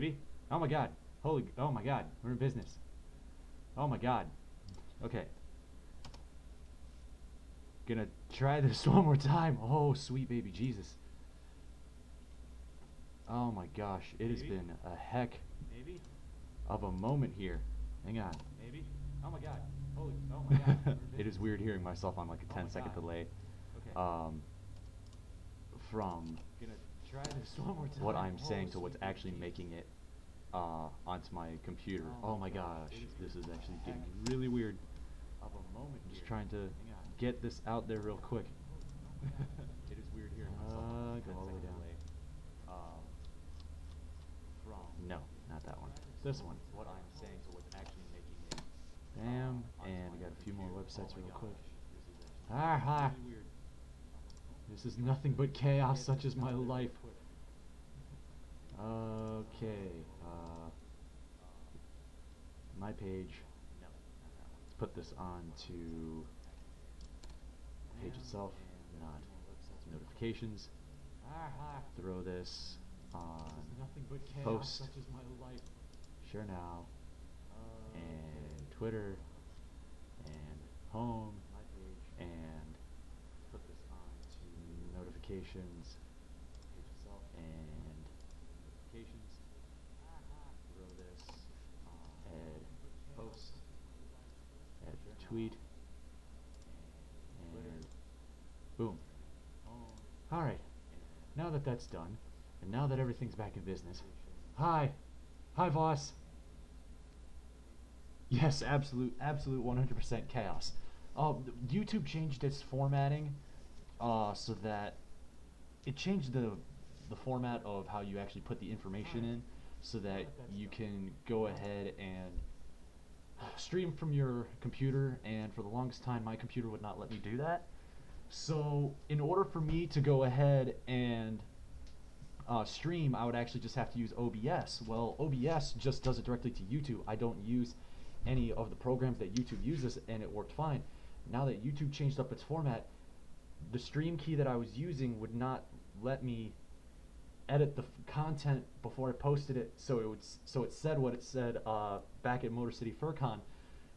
Maybe? Oh my god. Oh my god. We're in business. Oh my god. Okay. Gonna try this one more time. Oh, sweet baby Jesus. Oh my gosh. It has been a heck of a moment here. Hang on. Maybe? Oh my god. Oh my god. It is weird hearing myself on like a 10-second delay. Okay. From Gonna try this one more time. what I'm saying to what's actually making it onto my computer. Oh my gosh, this is actually getting really weird. Of a moment Just here. trying to Hang on. get this out there real quick. It is weird hearing myself on a Go all the way 10-second down. delay. From No, not that one. This one. what I'm saying to what's actually making it. Bam, onto and my we got a few more computer. websites Oh my real quick. gosh. Ah, ha. Really weird. This is nothing but chaos, such is my life. Okay, my page. No, not that one. Let's put this on to the page itself, not notifications. Throw this on Nothing but chaos. post, Such is my life. share now, and Twitter, and home, My page. and Put this on to notifications, page itself. and notifications. Throw this on add post, add tweet, and boom. Alright, now that that's done, and now that everything's back in business. Hi Voss. Yes, absolute 100% chaos. YouTube changed its formatting so that it changed the format of how you actually put the information in, so that you can go ahead and stream from your computer, and for the longest time my computer would not let me do that. So in order for me to go ahead and stream, I would actually just have to use OBS. Well, OBS just does it directly to YouTube. I don't use any of the programs that YouTube uses, and it worked fine. Now that YouTube changed up its format, the stream key that I was using would not let me edit the content before I posted it, so it said what it said back at Motor City FurCon.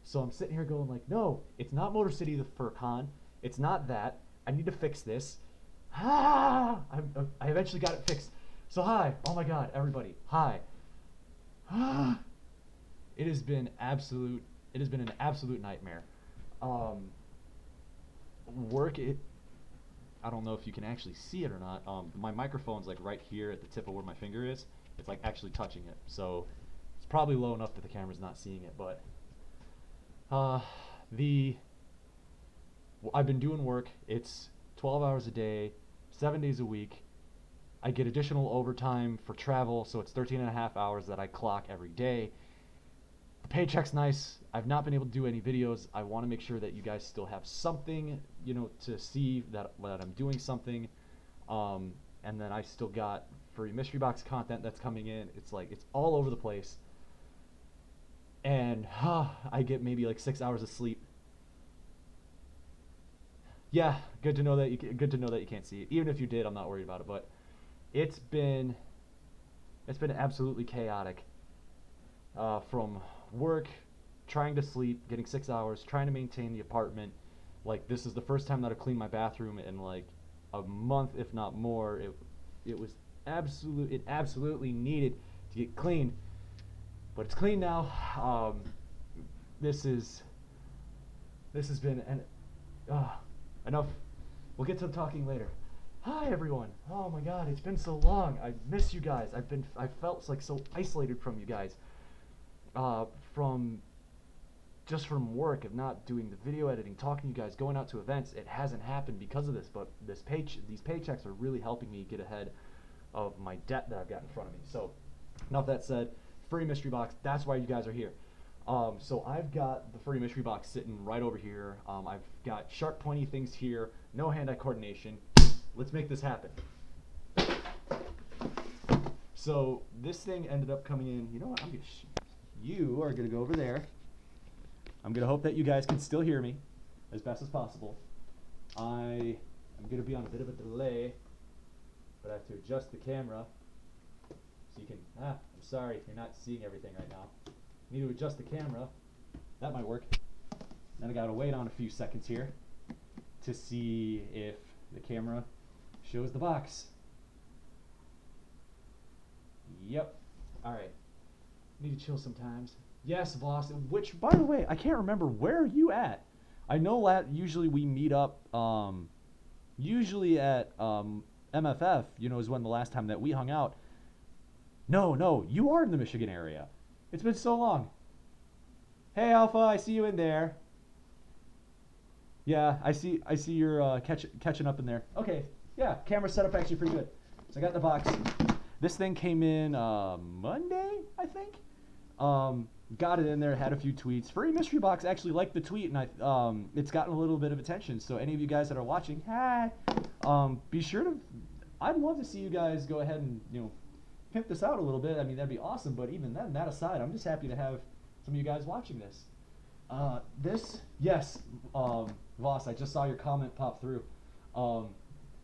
So I'm sitting here going like, no, it's not Motor City the FurCon. It's not that. I need to fix this. I eventually got it fixed. So hi, oh my god, everybody, hi. It has been an absolute nightmare. I don't know if you can actually see it or not. My microphone's like right here at the tip of where my finger is. It's like actually touching it, so it's probably low enough that the camera's not seeing it. But I've been doing work. It's 12 hours a day, 7 days a week. I get additional overtime for travel, so it's 13 and a half hours that I clock every day. The paycheck's nice. I've not been able to do any videos. I want to make sure that you guys still have something, to see that I'm doing something. And then I still got Furry mystery box content that's coming in. It's like, it's all over the place. And I get maybe like 6 hours of sleep. Yeah, good to know that you can't see it. Even if you did, I'm not worried about it. But it's been absolutely chaotic. From work, trying to sleep, getting 6 hours, trying to maintain the apartment. Like, this is the first time that I've cleaned my bathroom in like a month, if not more. It absolutely needed to get cleaned, but it's clean now. This has been enough. We'll get to the talking later. Hi everyone. Oh my god, it's been so long. I miss you guys. I felt like so isolated from you guys. From work, of not doing the video editing, talking to you guys, going out to events. It hasn't happened because of this, but these paychecks are really helping me get ahead of my debt that I've got in front of me. So, enough that said, Furry mystery box, that's why you guys are here. So I've got the Furry mystery box sitting right over here. I've got sharp pointy things here, no hand-eye coordination. Let's make this happen. So this thing ended up coming in. You know what? You are gonna go over there. I'm gonna hope that you guys can still hear me as best as possible. I am gonna be on a bit of a delay, but I have to adjust the camera so you can. I'm sorry, you're not seeing everything right now. Need to adjust the camera. That might work. Then I gotta wait on a few seconds here to see if the camera shows the box. Yep. Alright. Need to chill sometimes. Yes, boss. Which, by the way, I can't remember. Where are you at? I know usually we meet up, usually at MFF, is when the last time that we hung out. No, you are in the Michigan area. It's been so long. Hey, Alpha, I see you in there. Yeah, I see you're catching up in there. Okay, yeah, camera setup actually pretty good. So I got the box. This thing came in Monday, I think. Got it in there, had a few tweets. Furry Mystery Box actually liked the tweet, and it's gotten a little bit of attention. So any of you guys that are watching, hi, be sure to. I'd love to see you guys go ahead and pimp this out a little bit. I mean, that'd be awesome. But even then, that aside, I'm just happy to have some of you guys watching this. Yes, Voss, I just saw your comment pop through.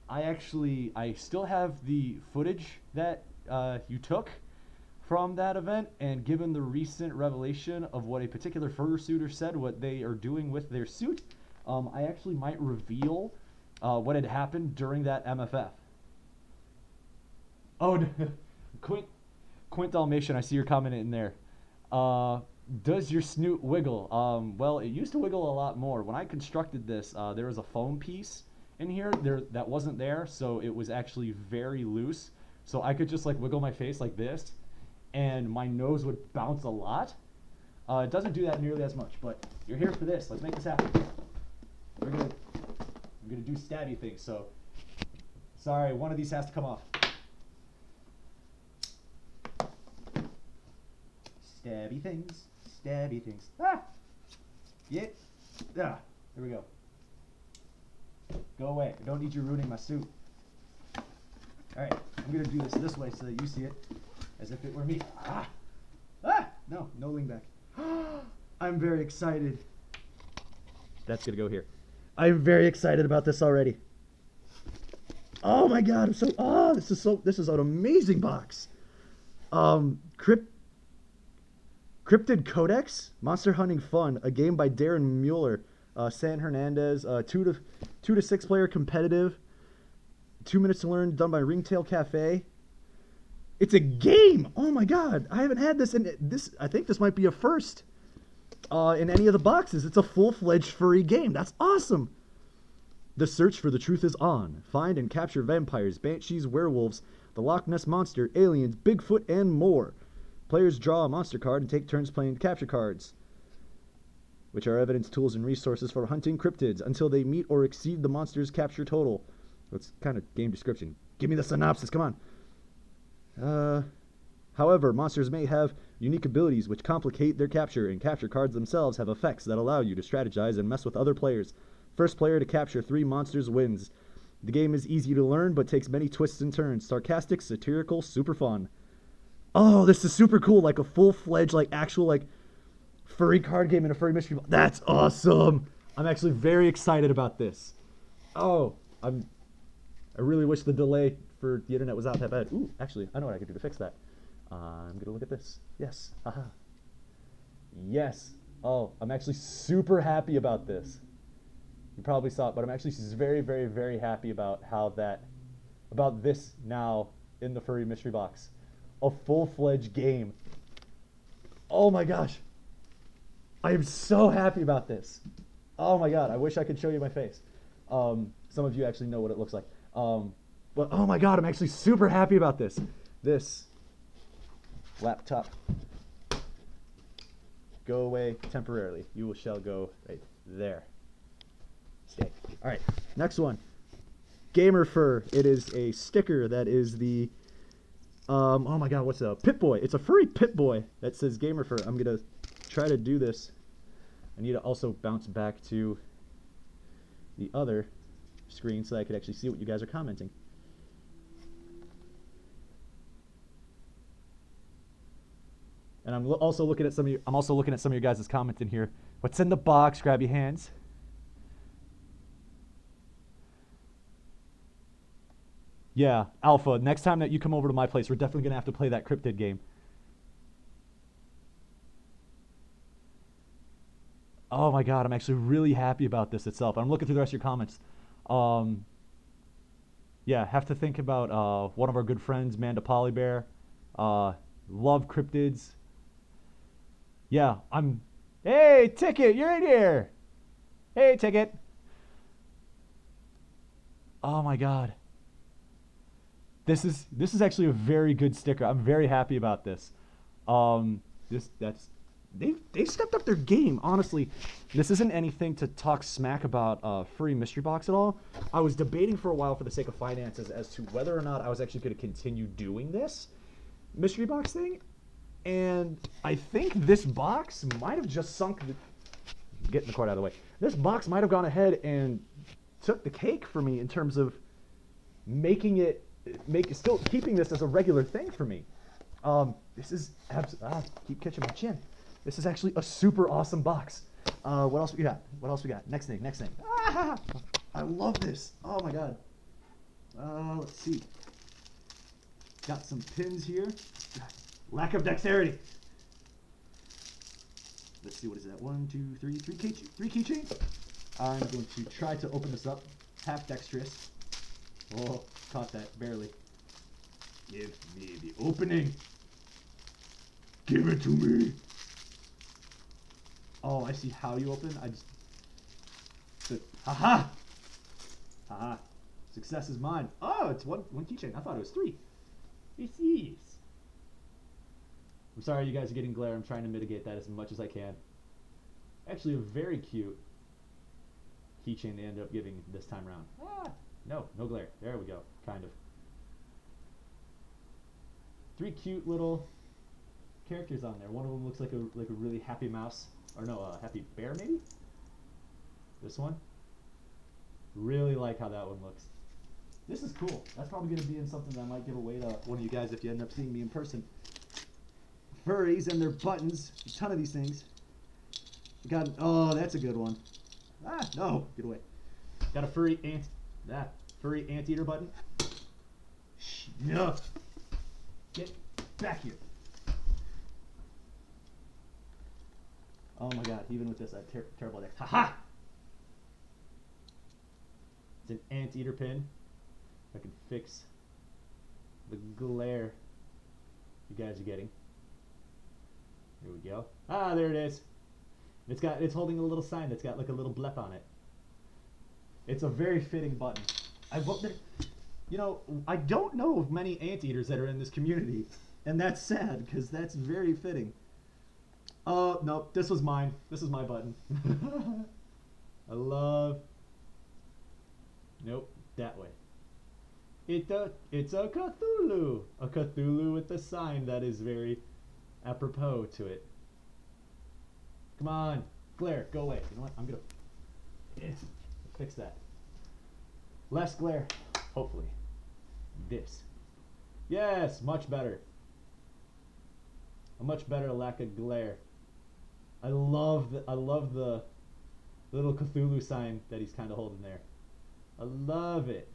I still have the footage that you took from that event, and given the recent revelation of what a particular fursuiter said, what they are doing with their suit, I actually might reveal what had happened during that MFF. Oh, Quint Dalmatian, I see your comment in there. Does your snoot wiggle? Well, it used to wiggle a lot more. When I constructed this, there was a foam piece in here that wasn't there, so it was actually very loose. So I could just wiggle my face like this, and my nose would bounce a lot. It doesn't do that nearly as much, but you're here for this. Let's make this happen. I'm gonna do stabby things. So sorry, one of these has to come off. Stabby things. Stabby things. Ah! Yeah. Ah. There we go. Go away. I don't need you ruining my suit. Alright. I'm going to do this way so that you see it as if it were me. Ah! Ah! No lean back. I'm very excited. That's going to go here. I'm very excited about this already. Oh my god. this is an amazing box. Cryptid Codex, Monster Hunting Fun, a game by Darren Mueller, San Hernandez, 2 to 6 player competitive, 2 minutes to learn, done by Ringtail Cafe. It's a game. Oh my god, I haven't had this, and I think this might be a first in any of the boxes. It's a full-fledged furry game. That's awesome. The search for the truth is on. Find and capture vampires, banshees, werewolves, the Loch Ness Monster, aliens, Bigfoot, and more. Players draw a monster card and take turns playing capture cards, which are evidence, tools, and resources for hunting cryptids until they meet or exceed the monster's capture total. That's kind of game description. Give me the synopsis, come on. However, monsters may have unique abilities which complicate their capture, and capture cards themselves have effects that allow you to strategize and mess with other players. First player to capture 3 monsters wins. The game is easy to learn, but takes many twists and turns. Sarcastic, satirical, super fun. Oh, this is super cool, like a full-fledged, actual, furry card game in a furry mystery box. That's awesome. I'm actually very excited about this. Oh, I really wish the delay for the internet was out that bad. Ooh, actually, I know what I could do to fix that. I'm going to look at this. Yes. Haha. Yes. Oh, I'm actually super happy about this. You probably saw it, but I'm actually very, very, very happy about about this now in the furry mystery box. A full-fledged game. Oh my gosh. I am so happy about this. Oh my god, I wish I could show you my face. Some of you actually know what it looks like. But oh my god, I'm actually super happy about this. This laptop, go away temporarily. You shall go right there. Stay. Alright, next one. Gamer Fur. It is a sticker that is the oh my god, what's a Pip-Boy? It's a furry Pip-Boy that says Gamer Fur. I'm gonna try to do this. I need to also bounce back to the other screen so that I could actually see what you guys are commenting. And I'm also looking at some of your guys' comments in here. What's in the box? Grab your hands. Yeah, Alpha, next time that you come over to my place, we're definitely going to have to play that cryptid game. Oh my god, I'm actually really happy about this itself. I'm looking through the rest of your comments. Um, yeah, have to think about one of our good friends, Manda Polybear. Uh, love cryptids. Yeah, I'm. Hey, Ticket, you're in here. Hey, Ticket. Oh my god, this is actually a very good sticker. I'm very happy about this. This that's they stepped up their game. Honestly, this isn't anything to talk smack about Furry Mystery Box at all. I was debating for a while for the sake of finances as to whether or not I was actually going to continue doing this mystery box thing, and I think this box might have just sunk. Getting the cord out of the way. This box might have gone ahead and took the cake for me in terms of making it still keeping this as a regular thing for me. This is keep catching my chin. This is actually a super awesome box. What else we got? What else we got? Next thing. Ah, I love this. Oh my god. Let's see. Got some pins here. Lack of dexterity. Let's see, what is that? 1, 2, 3, three keychains. I'm going to try to open this up. Half dexterous. Oh, caught that, barely. Give me the opening. Give it to me. Oh, I see how you open. Haha! Haha. Success is mine. Oh, it's one keychain. I thought it was 3. It's these. I'm sorry you guys are getting glare. I'm trying to mitigate that as much as I can. Actually, a very cute keychain they ended up giving this time around. No glare. There we go. Kind of. 3 cute little characters on there. One of them looks like a really happy mouse, or no, a happy bear maybe. This one. Really like how that one looks. This is cool. That's probably going to be in something that I might give away to one of you guys if you end up seeing me in person. Furries and their buttons. A ton of these things. Oh, that's a good one. No, get away. Got a furry anteater button. No. Get back here. Oh my god, even with this, I have terrible dex. Haha! It's an anteater pin. I can fix the glare you guys are getting. Here we go. There it is. It's holding a little sign that's got like a little blep on it. It's a very fitting button. I don't know of many anteaters that are in this community, and that's sad because that's very fitting. Oh no, this was mine. This is my button. I love. Nope, that way. It's a Cthulhu with a sign that is very apropos to it. Come on, glare, go away. You know what? I'm gonna fix that. Less glare, hopefully. This. Yes, much better. A much better lack of glare. I love the little Cthulhu sign that he's kind of holding there. I love it.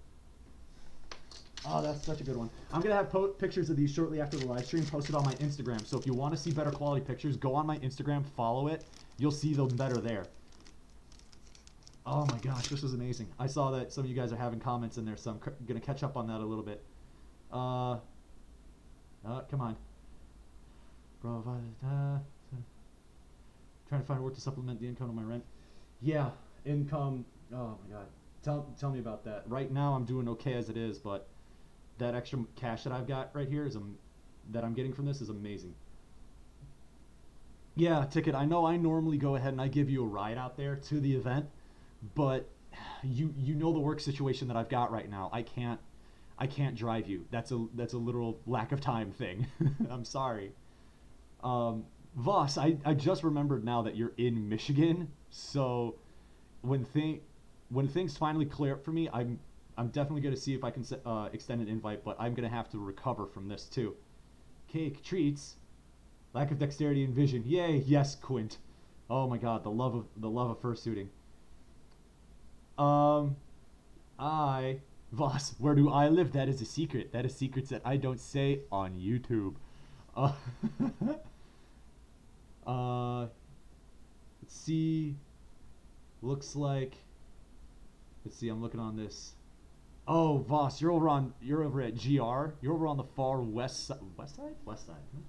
Oh, that's such a good one. I'm going to have pictures of these shortly after the live stream posted on my Instagram. So if you want to see better quality pictures, go on my Instagram, follow it. You'll see them better there. Oh my gosh, this was amazing. I saw that some of you guys are having comments in there, so I'm going to catch up on that a little bit. Come on. Bro, trying to find work to supplement the income of my rent. Yeah, income. Oh my god. Tell me about that. Right now I'm doing okay as it is, but that extra cash that I've got right here that I'm getting from this is amazing. Yeah, Ticket, I know I normally go ahead and I give you a ride out there to the event, but you know the work situation that I've got right now. I can't drive you. That's a literal lack of time thing. I'm sorry. Voss, I just remembered now that you're in Michigan, so when things finally clear up for me, I'm definitely going to see if I can extend an invite, but I'm going to have to recover from this too. Cake, treats, lack of dexterity and vision. Yay, yes, Quint. Oh my god, the love of fursuiting. Voss, where do I live? That is a secret. That is secrets that I don't say on YouTube. Let's see. Looks like. Let's see. I'm looking on this. Oh, Voss, you're over at GR. You're over on the far west side. West side? West side. Huh?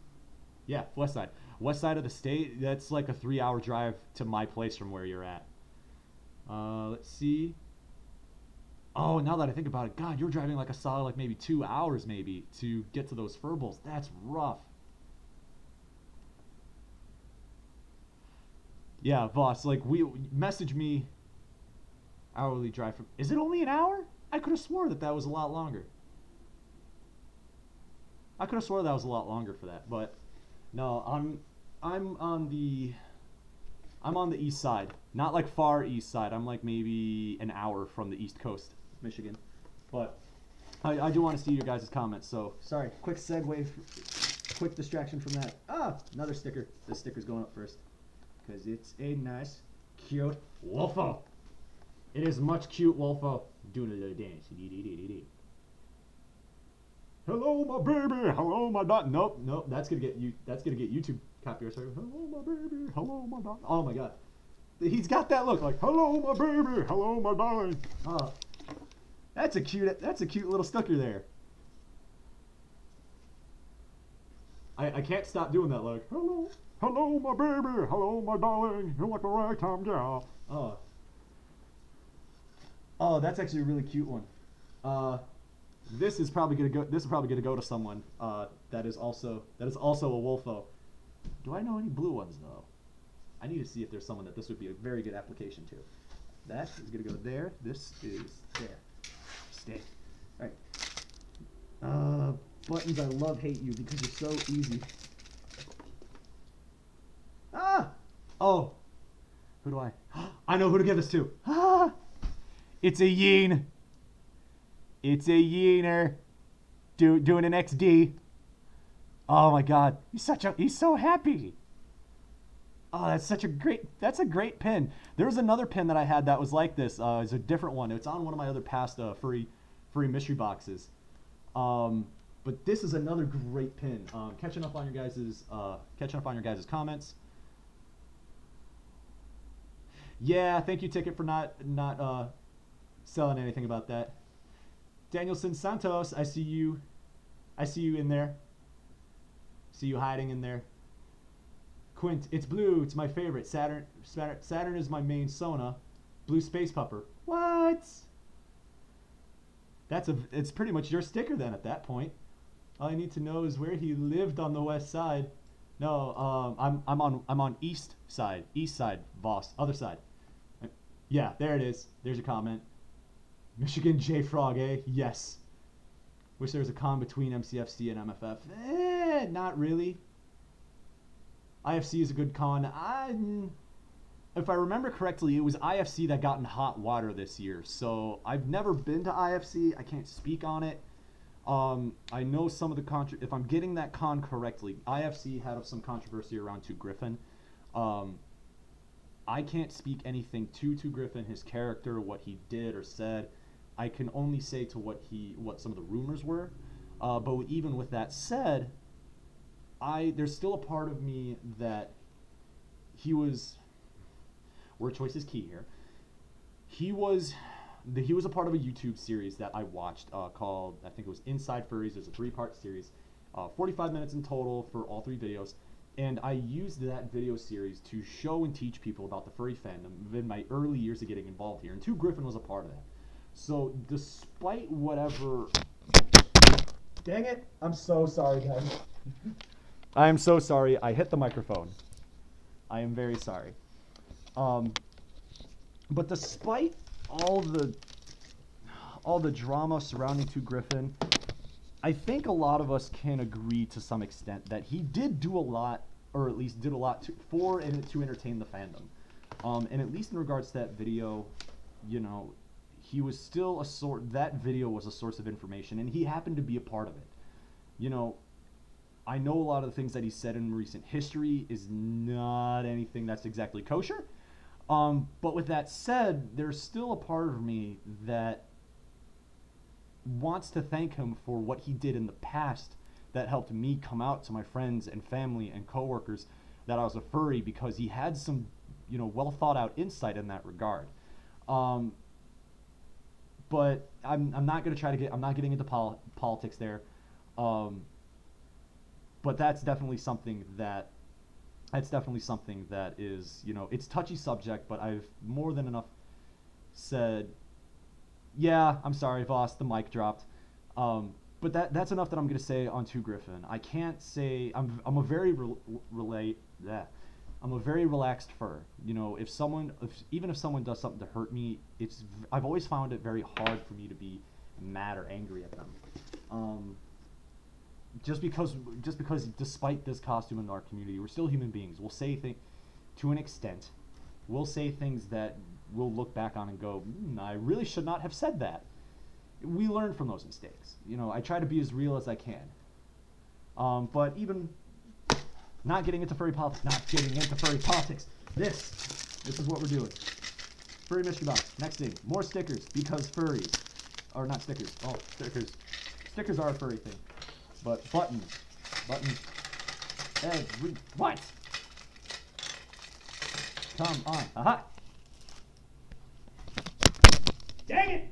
Yeah, west side. West side of the state. That's like a 3-hour drive to my place from where you're at. Let's see. Oh, now that I think about it, God, you're driving like a solid like maybe 2 hours maybe to get to those furballs. That's rough. Yeah, Voss, like we message me hourly drive from. Is it only an hour? I could have swore that was a lot longer. I could have swore that was a lot longer for that, but no, I'm on the east side, not like far east side. I'm like maybe an hour from the east coast, of Michigan, but I do want to see your guys' comments. So sorry, quick segue, quick distraction from that. Ah, another sticker. This sticker's going up first because it's a nice, cute wolfo. It is much cute wolfo doing a little dance. Hello, my baby. Hello, my dog. Nope. That's gonna get you. That's gonna get YouTube copyright. Hello, my baby. Hello, my dog. Oh my God, he's got that look like hello, my baby. Hello, my darling. Oh, that's a cute little sticker there. I can't stop doing that look. Hello, my baby. Hello, my darling. You're like a ragtime gal. Oh, that's actually a really cute one. This is probably gonna go to someone that is also a wolfo. Do I know any blue ones though? I need to see if there's someone that this would be a very good application to. That is gonna go there. This is there. Stay. All right. Buttons, I love hate you because you're so easy. Ah. Oh. Who do I? I know who to give this to. Ah. It's a yeen. It's a yeener. Doing an XD. Oh my God. He's so happy. Oh, that's a great pin. There was another pin that I had that was like this. It's a different one. It's on one of my other past furry mystery boxes. But this is another great pin. Catching up on your guys' comments. Yeah, thank you, Ticket, for not selling anything about that. Danielson Santos, I see you in there. See you hiding in there. Quint, it's blue. It's my favorite. Saturn is my main Sona. Blue Space Pupper. What? It's pretty much your sticker then at that point. All I need to know is where he lived on the west side. No, I'm on east side, boss, other side. Yeah, there it is. There's your comment. Michigan J Frog, eh? Yes. Wish there was a con between MCFC and MFF. Not really. IFC is a good con. If I remember correctly, it was IFC that got in hot water this year. So I've never been to IFC. I can't speak on it. I know some of the if I'm getting that con correctly, IFC had some controversy around To Griffin. I can't speak anything to Griffin, his character, what he did or said. I can only say to what some of the rumors were. But even with that said, there's still a part of me that he was. Word choice is key here. He was a part of a YouTube series that I watched called, I think it was Inside Furries. There's a 3-part series, 45 minutes in total for all 3 videos. And I used that video series to show and teach people about the furry fandom in my early years of getting involved here. And 2 Griffin was a part of that. So despite whatever... Dang it! I'm so sorry, guys. I am so sorry. I hit the microphone. I am very sorry. But despite all the drama surrounding To Griffin, I think a lot of us can agree to some extent that he did do a lot, or at least did a lot to entertain the fandom. And at least in regards to that video, you know, he was still that video was a source of information, and he happened to be a part of it. You know, I know a lot of the things that he said in recent history is not anything that's exactly kosher. But with that said, there's still a part of me that wants to thank him for what he did in the past that helped me come out to my friends and family and coworkers that I was a furry, because he had some well thought out insight in that regard. Um, but I'm not gonna try to get I'm not getting into politics there. Um, but that's definitely something that is, it's touchy subject, but I've more than enough said, yeah, I'm sorry, Voss, the mic dropped. But that's enough that I'm gonna say on to Griffin. I can't say I'm a very relate that. I'm a very relaxed fur. Even if someone does something to hurt me, I've always found it very hard for me to be mad or angry at them. Um, just because despite this costume in our community, we're still human beings. We'll say things to an extent. We'll say things that we'll look back on and go, I really should not have said that. We learn from those mistakes. I try to be as real as I can. But even not getting into furry politics, This is what we're doing. Furry mystery box. Next thing, more stickers because furries, or not stickers. Oh, stickers. Stickers are a furry thing. But buttons. What? Come on. Aha! Dang it!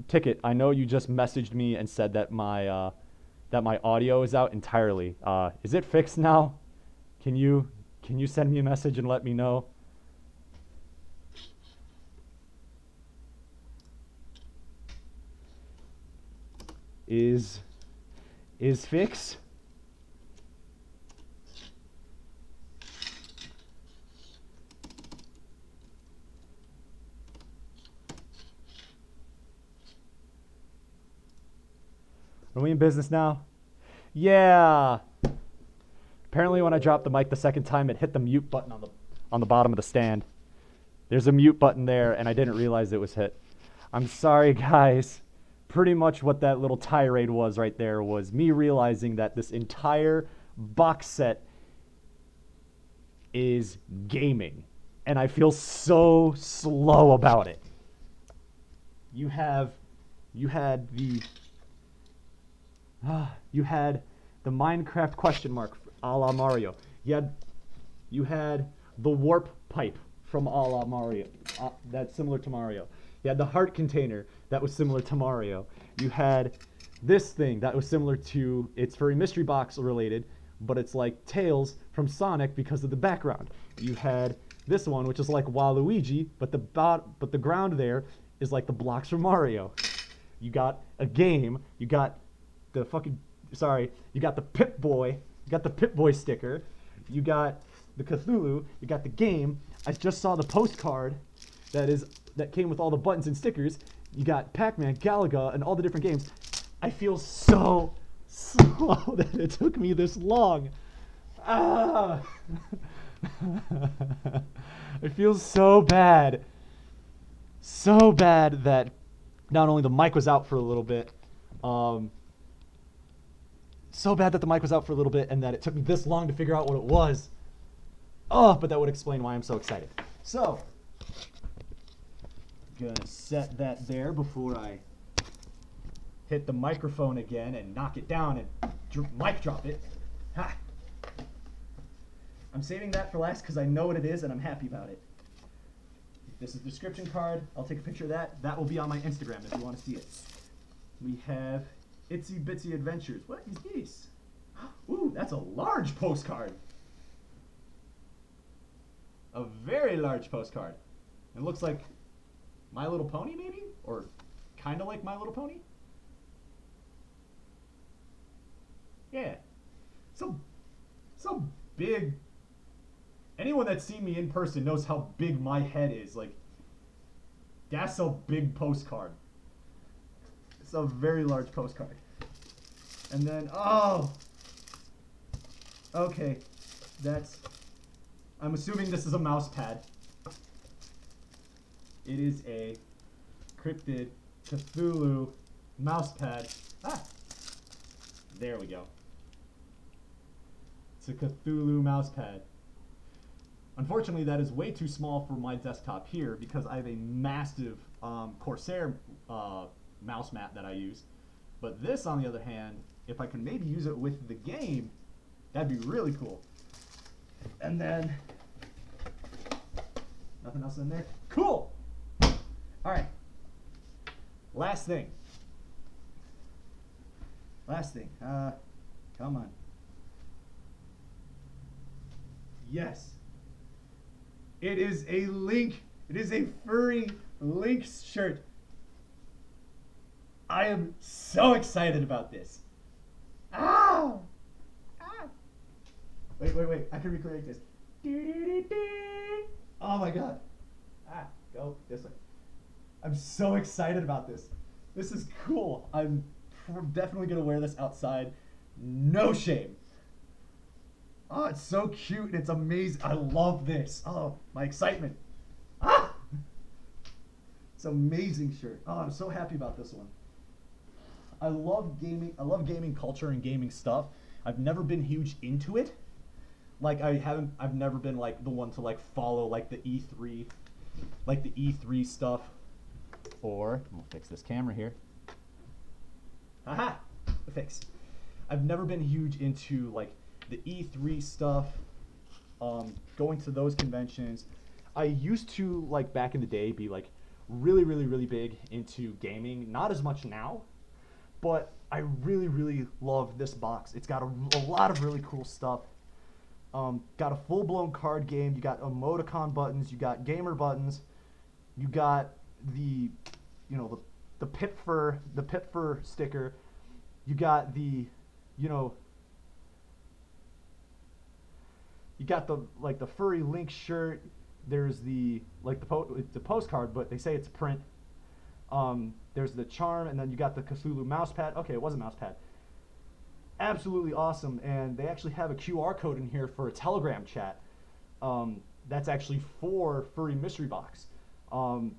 Ticket. I know you just messaged me and said that my audio is out entirely. Is it fixed now? Can you can you send me a message and let me know? Is fix? Are we in business now? Yeah. Apparently, when I dropped the mic the second time, it hit the mute button on the bottom of the stand. There's a mute button there, and I didn't realize it was hit. I'm sorry, guys. Pretty much what that little tirade was right there was me realizing that this entire box set is gaming, and I feel so slow about it. You had the you had the Minecraft question mark a la Mario. You had the warp pipe from a la Mario. That's similar to Mario. You had the heart container that was similar to Mario. You had this thing that was similar to, it's Furry Mystery Box related, but it's like Tails from Sonic because of the background. You had this one, which is like Waluigi, but the ground there is like the blocks from Mario. You got a game. You got the you got the Pip-Boy. You got the Pip-Boy sticker. You got the Cthulhu. You got the game. I just saw the postcard that came with all the buttons and stickers. You got Pac-Man, Galaga, and all the different games. I feel so slow that it took me this long. Ah! I feel so bad. So bad that not only the mic was out for a little bit, and that it took me this long to figure out what it was. Oh, but that would explain why I'm so excited. So, gonna set that there before I hit the microphone again and knock it down and mic drop it. Ha! I'm saving that for last because I know what it is and I'm happy about it. This is the description card. I'll take a picture of that. That will be on my Instagram if you want to see it. We have Itsy Bitsy Adventures. What is this? Ooh, that's a large postcard. A very large postcard. It looks like My Little Pony, maybe? Or kind of like My Little Pony? Yeah. So big. Anyone that's seen me in person knows how big my head is. Like, that's a big postcard. It's a very large postcard. And then, oh. Okay. I'm assuming this is a mouse pad. It is a cryptid Cthulhu mouse pad. Ah! There we go. It's a Cthulhu mouse pad. Unfortunately, that is way too small for my desktop here because I have a massive Corsair mouse mat that I use. But this, on the other hand, if I can maybe use it with the game, that'd be really cool. And then, nothing else in there? Cool! Alright. Last thing. Come on. Yes. It is a Link. It is a Furry Link shirt. I am so excited about this. Ah! Wait. I can recreate this. Oh my god. Go this way. I'm so excited about this. This is cool. I'm definitely going to wear this outside. No shame. Oh, it's so cute and it's amazing. I love this. Oh, my excitement. Ah! It's an amazing shirt. Oh, I'm so happy about this one. I love gaming. I love gaming culture and gaming stuff. I've never been huge into it. Like I've never been like the one to like follow like the E3 stuff. Or I'm gonna fix this camera here. Haha, fix. I've never been huge into like the E3 stuff, going to those conventions. I used to, like back in the day, be like really big into gaming. Not as much now, but I really love this box. It's got a lot of really cool stuff. Got a full-blown card game. You got emoticon buttons. You got gamer buttons. You got the Pip Fur sticker. You got the you got the Furry Link shirt. There's the postcard, but they say it's a print. There's the charm, and then you got the Cthulhu mouse pad. Okay, it was a mouse pad. Absolutely awesome, and they actually have a QR code in here for a Telegram chat. that's actually for Furry Mystery Box. Um,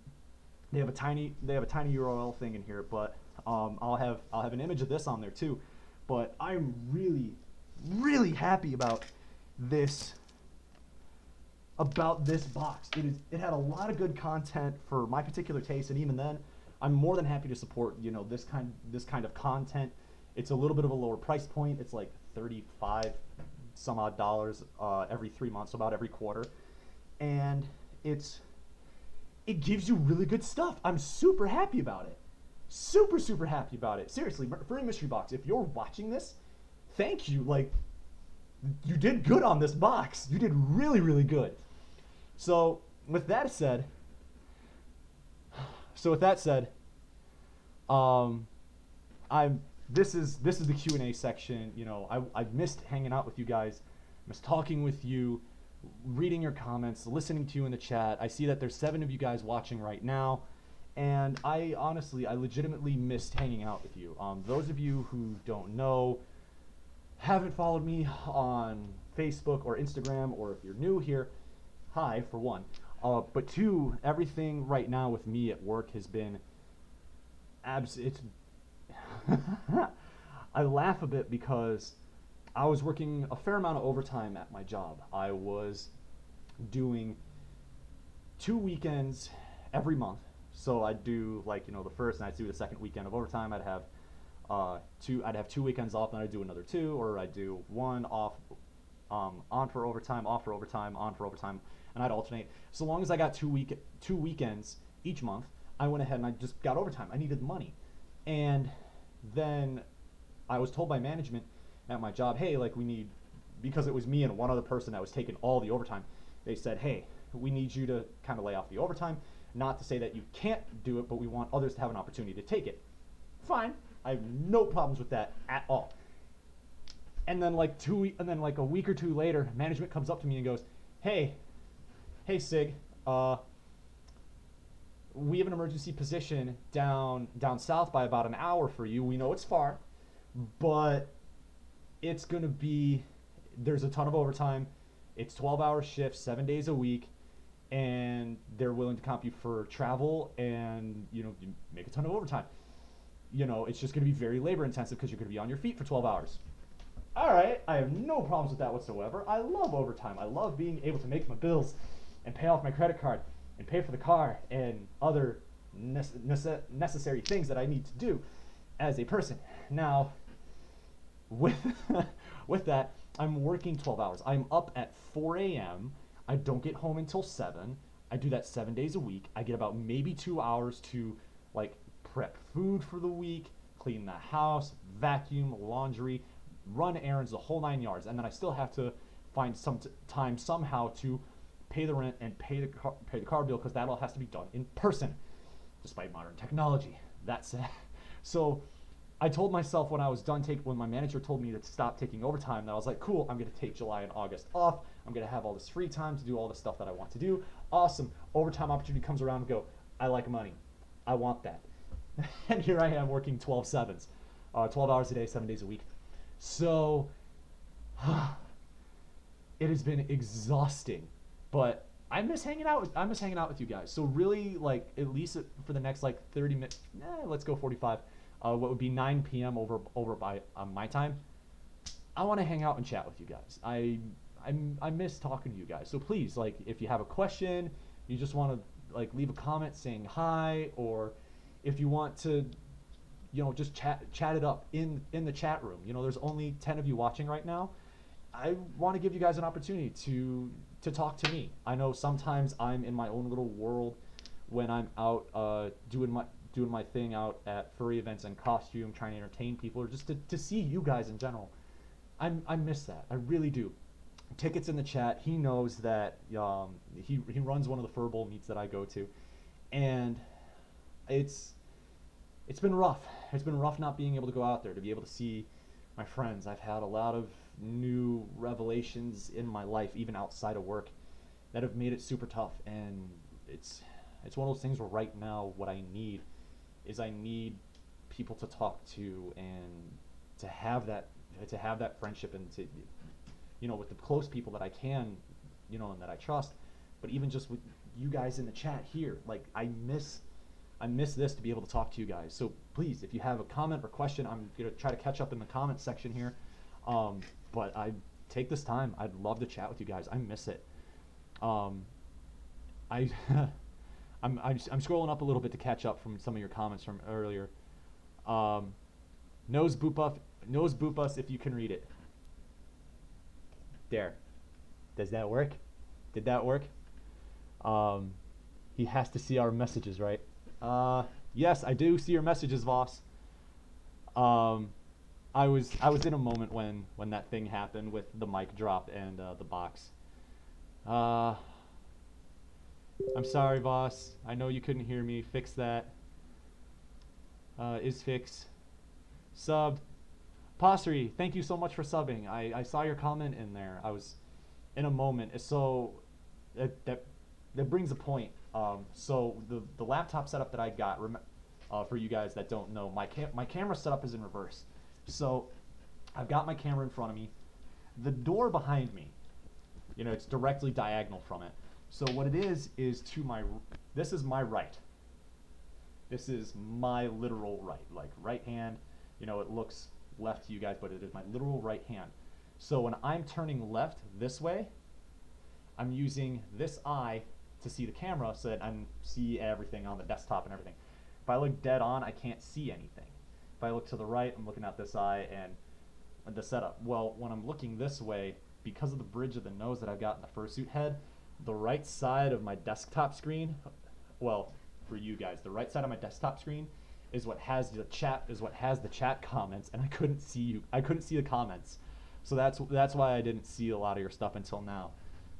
they have a tiny URL thing in here, but I'll have an image of this on there too. But I'm really happy this this box. It had a lot of good content for my particular taste, and even then, I'm more than happy to support this kind of content. It's a little bit of a lower price point. It's like 35 some odd dollars every 3 months, about every quarter, and it gives you really good stuff. I'm super happy about it. Super happy about it. Seriously, Furry Mystery Box, if you're watching this, thank you. Like, you did good on this box. You did really good. So with that said, um, I'm this is the Q&A section. I missed hanging out with you guys, missed talking with you, reading your comments, listening to you in the chat. I see that there's 7 of you guys watching right now, and I legitimately missed hanging out with you. Those of you who don't know, haven't followed me on Facebook or Instagram, or if you're new here, hi for one. But two, everything right now with me at work has been it's I laugh a bit because I was working a fair amount of overtime at my job. I was doing 2 weekends every month. So I'd do the first, and I'd do the second weekend of overtime. I'd have I'd have 2 weekends off, and I'd do another 2, or I'd do 1 off, on for overtime, off for overtime, on for overtime, and I'd alternate. So long as I got 2 weekends each month, I went ahead and I just got overtime. I needed money, and then I was told by management at my job, hey, we need, because it was me and one other person that was taking all the overtime. They said, hey, we need you to kind of lay off the overtime. Not to say that you can't do it, but we want others to have an opportunity to take it. Fine. I have no problems with that at all. And then a week or 2 later, management comes up to me and goes, hey Sig, we have an emergency position down south by about an hour for you. We know it's far, but it's gonna be, there's a ton of overtime. It's 12-hour shifts, 7 days a week, and they're willing to comp you for travel, and you make a ton of overtime. It's just going to be very labor intensive because you're going to be on your feet for 12 hours. All right, I have no problems with that whatsoever. I love overtime. I love being able to make my bills and pay off my credit card and pay for the car and other necessary things that I need to do as a person. Now, with with that, I'm working 12 hours. I'm up at 4 a.m. I don't get home until 7. I do that 7 days a week. I get about maybe 2 hours to prep food for the week, clean the house, vacuum, laundry, run errands, the whole 9 yards, and then I still have to find some time somehow to pay the rent and pay the car bill, because that all has to be done in person, despite modern technology. That's so. I told myself when I was done when my manager told me to stop taking overtime, that I was like, cool, I'm gonna take July and August off. I'm gonna have all this free time to do all the stuff that I want to do. Awesome. Overtime opportunity comes around and go, I like money. I want that. And here I am working 12 sevens, 12 hours a day, 7 days a week. So it has been exhausting, but I miss hanging out with you guys. So really, at least for the next 30 minutes, let's go 45. What would be 9 p.m. over by my time. I want to hang out and chat with you guys. I miss talking to you guys. So please, if you have a question, you just want to leave a comment saying hi, or if you want to, just chat it up in the chat room. There's only 10 of you watching right now. I want to give you guys an opportunity to talk to me. I know sometimes I'm in my own little world when I'm out doing my thing out at furry events and costume, trying to entertain people, or just to see you guys in general. I miss that. I really do. Tickets in the chat. He knows that he runs one of the furball meets that I go to, and it's been rough. It's been rough not being able to go out there to be able to see my friends. I've had a lot of new revelations in my life, even outside of work, that have made it super tough. And it's one of those things where right now what I need is people to talk to, and to have that friendship, and to with the close people that I can, and that I trust, but even just with you guys in the chat here, like I miss this to be able to talk to you guys. So please, if you have a comment or question, I'm gonna try to catch up in the comment section here. But I take this time. I'd love to chat with you guys. I miss it. Um, I I'm scrolling up a little bit to catch up from some of your comments from earlier. Um, knows boop us if you can read it. There. Does that work? Did that work? Um, he has to see our messages, right? Yes, I do see your messages, Voss. Um, I was in a moment when that thing happened with the mic drop and the box. Uh, I'm sorry, Voss. I know you couldn't hear me. Fix that. Is fix. Subbed. Possery, thank you so much for subbing. I saw your comment in there. I was in a moment. So that brings a point. So the laptop setup that I got, for you guys that don't know, my camera setup is in reverse. So I've got my camera in front of me. The door behind me, it's directly diagonal from it. So what it is to my, this is my right. This is my literal right, like right hand. It looks left to you guys, but it is my literal right hand. So when I'm turning left this way, I'm using this eye to see the camera so that I see everything on the desktop and everything. If I look dead on, I can't see anything. If I look to the right, I'm looking at this eye and the setup. Well, when I'm looking this way, because of the bridge of the nose that I've got in the fursuit head, the right side of my desktop screen, well, for you guys, the right side of my desktop screen is what has the chat comments, and I couldn't see the comments. So that's why I didn't see a lot of your stuff until now.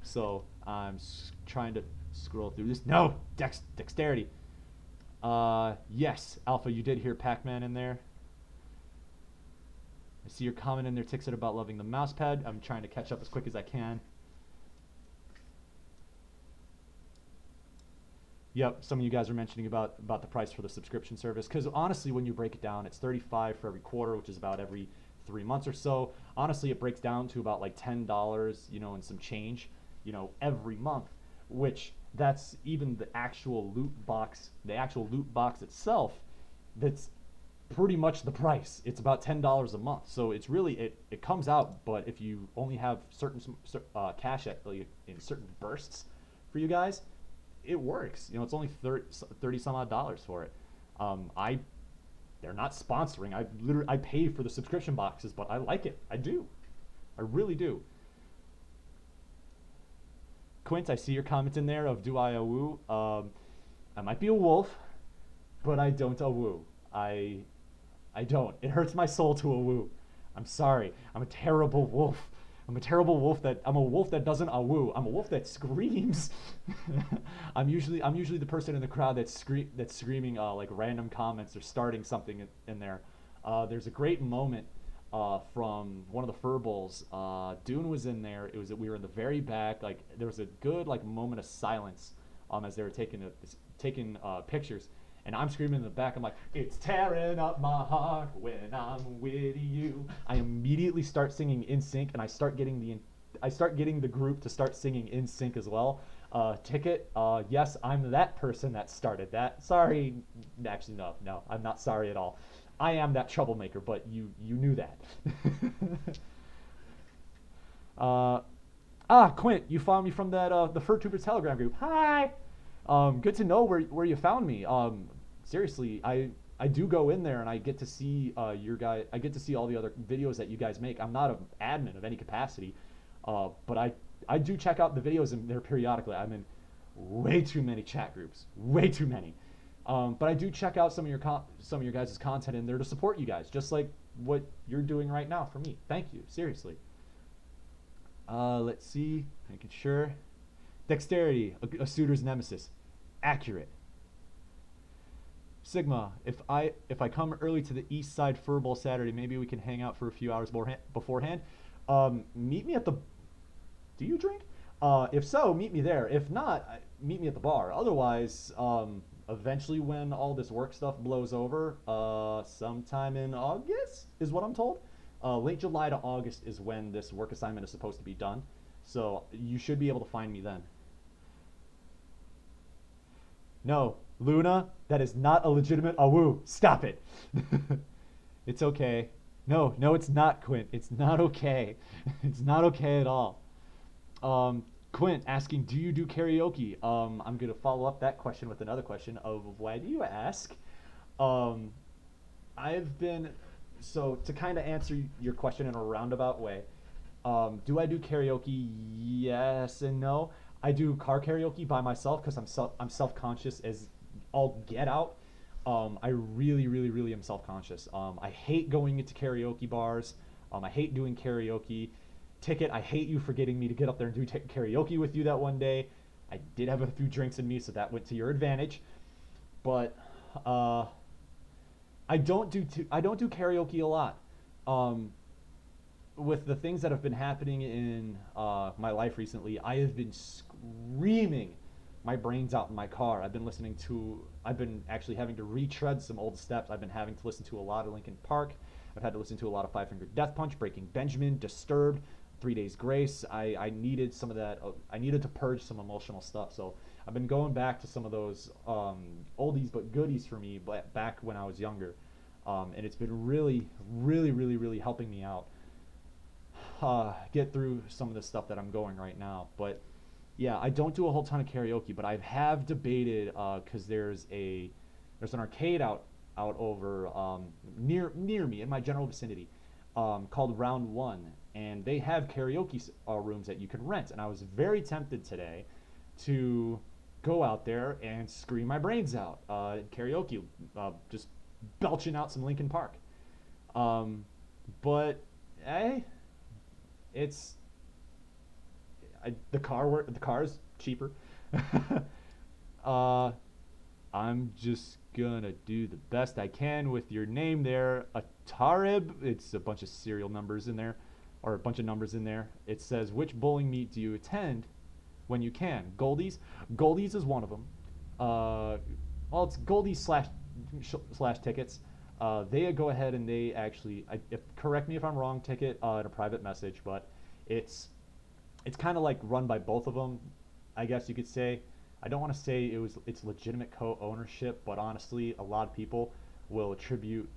So I'm trying to scroll through this. No, dexterity. Yes, Alpha, you did hear Pac-Man in there. I see your comment in there, Tixit, about loving the mouse pad. I'm trying to catch up as quick as I can. Yep, some of you guys are mentioning about the price for the subscription service, because honestly, when you break it down, it's $35 for every quarter, which is about every 3 months or so. Honestly, it breaks down to about like $10, and some change, every month, which that's even the actual loot box itself. That's pretty much the price. It's about $10 a month, so it's really it comes out. But if you only have certain cash in certain bursts for you guys, it works. It's only 30 some odd dollars for it. They're not sponsoring. I pay for the subscription boxes, but I like it. I do. I really do. Quint, I see your comments in there of do I a woo. I might be a wolf, but I don't a woo. I don't. It hurts my soul to a woo. I'm sorry. I'm a terrible wolf. I'm a wolf that doesn't a woo. I'm a wolf that screams. I'm usually the person in the crowd that's screaming like random comments or starting something in there. There's a great moment from one of the furballs. Dune was in there. We were in the very back. Like there was a good moment of silence as they were taking pictures. And I'm screaming in the back. I'm like, it's tearing up my heart when I'm with you. I immediately start singing in sync, and I start getting the group to start singing in sync as well. Ticket, yes, I'm that person that started that. Sorry, actually no, I'm not sorry at all. I am that troublemaker, but you knew that. Quint, you found me from that the FurTuber Telegram group. Hi. Good to know where you found me. Seriously, I do go in there and I get to see I get to see all the other videos that you guys make. I'm not an admin of any capacity, but I do check out the videos in there periodically. I'm in way too many chat groups, way too many. But I do check out some of your guys' content in there to support you guys, just like what you're doing right now for me. Thank you, seriously. Let's see, making sure. Dexterity, a suitor's nemesis. Accurate. Sigma, if I come early to the East Side Furball Saturday, maybe we can hang out for a few hours beforehand. Meet me at the. Do you drink? If so, meet me there. If not, meet me at the bar. Otherwise, eventually when all this work stuff blows over, sometime in August is what I'm told. Late July to August is when this work assignment is supposed to be done. So you should be able to find me then. No, Luna, that is not a legitimate awoo. Stop it. It's okay. No, no, it's not, Quint. It's not okay. It's not okay at all. Um, Quint asking, do you do karaoke? I'm gonna follow up that question with another question of why do you ask? Um, I've been so to kind of answer your question in a roundabout way. Do I do karaoke? Yes and no. I do car karaoke by myself because I'm self conscious as all get out. I really am self conscious. I hate going into karaoke bars. I hate doing karaoke. Ticket, I hate you for getting me to get up there and do karaoke with you that one day. I did have a few drinks in me, so that went to your advantage. But uh, I don't do karaoke a lot. Um, with the things that have been happening in my life recently, I have been screaming my brains out in my car. I've been actually having to retread some old steps. I've been having to listen to a lot of Linkin Park. I've had to listen to a lot of Five Finger Death Punch, Breaking Benjamin, Disturbed, 3 Days Grace. I needed some of that. I needed to purge some emotional stuff. So I've been going back to some of those oldies but goodies for me, but back when I was younger, and it's been really helping me out get through some of the stuff that I'm going right now. But yeah, I don't do a whole ton of karaoke, but I have debated because there's an arcade out over near me in my general vicinity called Round One, and they have karaoke rooms that you can rent. And I was very tempted today to go out there and scream my brains out karaoke, just belching out some Linkin Park. Um, but hey, it's the car is cheaper. uh, I'm just gonna do the best I can with your name there, Atarib. It's a bunch of serial numbers in there, or a bunch of numbers in there. It says, which bowling meet do you attend when you can? Goldies. Goldies is one of them. Well, it's Goldies slash tickets. They go ahead and they actually, correct me if I'm wrong, ticket in a private message, but it's it's kind of like run by both of them, I guess you could say. I don't want to say it's legitimate co-ownership, but honestly, a lot of people will attribute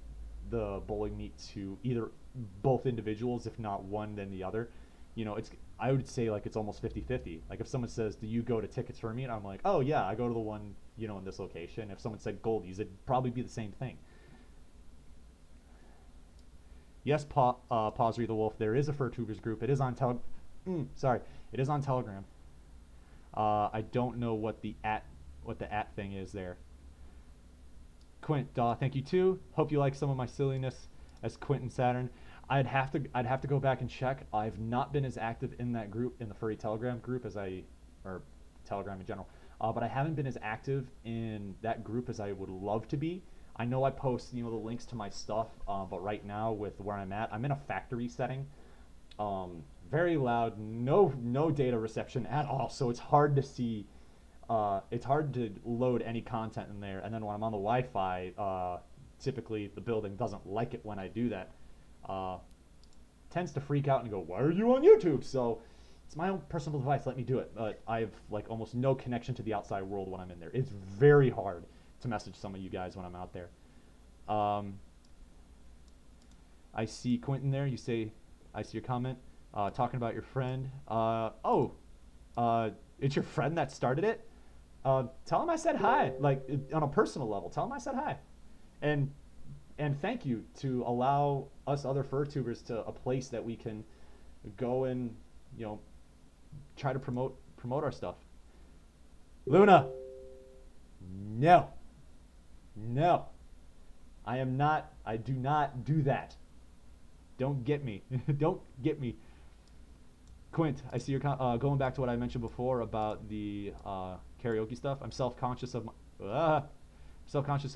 the bowling meet to either both individuals, if not one then the other. It's I would say like it's almost 50-50. Like if someone says, "Do you go to tickets for a meet?" I'm like, "Oh yeah, I go to the one in this location." If someone said Goldies, it'd probably be the same thing. Yes, Posry the Wolf. There is a Furtubers group. It is on sorry, it is on Telegram. I don't know what the at thing is there. Quint, thank you too. Hope you like some of my silliness as Quint and Saturn. I'd have to go back and check. I've not been as active in that group, in the Furry Telegram group, or Telegram in general. But I haven't been as active in that group as I would love to be. I know I post the links to my stuff, but right now with where I'm in a factory setting. Very loud, no data reception at all, so it's hard to see. It's hard to load any content in there, and then when I'm on the Wi-Fi, typically the building doesn't like it when I do that. Uh, Tends to freak out and go, "Why are you on YouTube?" So it's my own personal device. Let me do it. But I have like almost no connection to the outside world when I'm in there. It's very hard to message some of you guys when I'm out there. Um, I see Quentin there. I see your comment talking about your friend. It's your friend that started it. Tell him I said hi, like on a personal level. Tell him I said hi, and thank you to allow us other fur tubers to a place that we can go and you know try to promote our stuff. Luna, no, no, I am not. I do not do that. Don't get me. Don't get me. Quint, I see you're going back to what I mentioned before about the karaoke stuff. I'm self-conscious of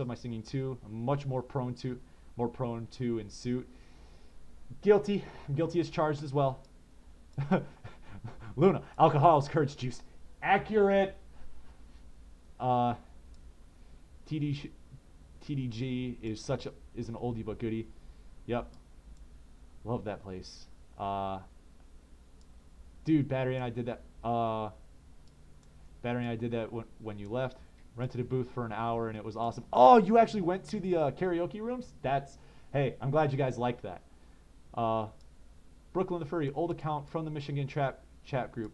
my singing too. I'm much more prone to in suit. Guilty. I'm guilty as charged as well. Luna, alcohol is courage juice. Accurate. Uh, TD, TDG is an oldie but goodie. Yep. Love that place. Dude, Battery and I did that. Battery and I did that when you left. rented a booth for an hour and it was awesome. Oh, you actually went to the karaoke rooms? Hey, I'm glad you guys liked that. Uh, Brooklyn the Furry, old account from the Michigan Trap chat group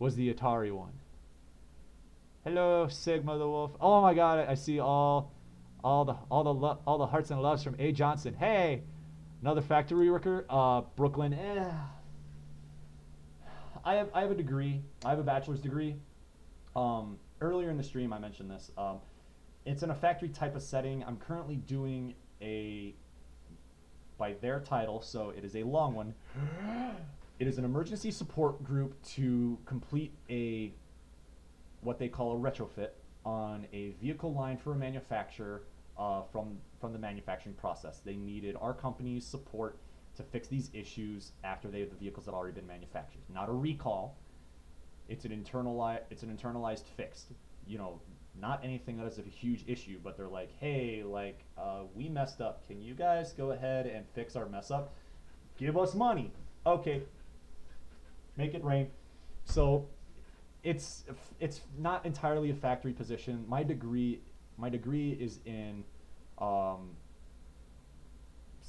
was the Atari one. Hello, Sigma the Wolf. Oh my God, I see all the hearts and loves from A Johnson. Hey, another factory worker. Brooklyn. I have a degree. I have a bachelor's degree. Earlier in the stream, I mentioned this. It's in a factory type of setting. I'm currently doing by their title, so it is a long one. It is an emergency support group to complete what they call a retrofit on a vehicle line for a manufacturer from the manufacturing process. They needed our company's support to fix these issues after the vehicles had already been manufactured. Not a recall. It's an internalized fix. Not anything that is a huge issue, but they're like, hey, we messed up. Can you guys go ahead and fix our mess up? Give us money. Okay. Make it rain. So it's not entirely a factory position. My degree is in some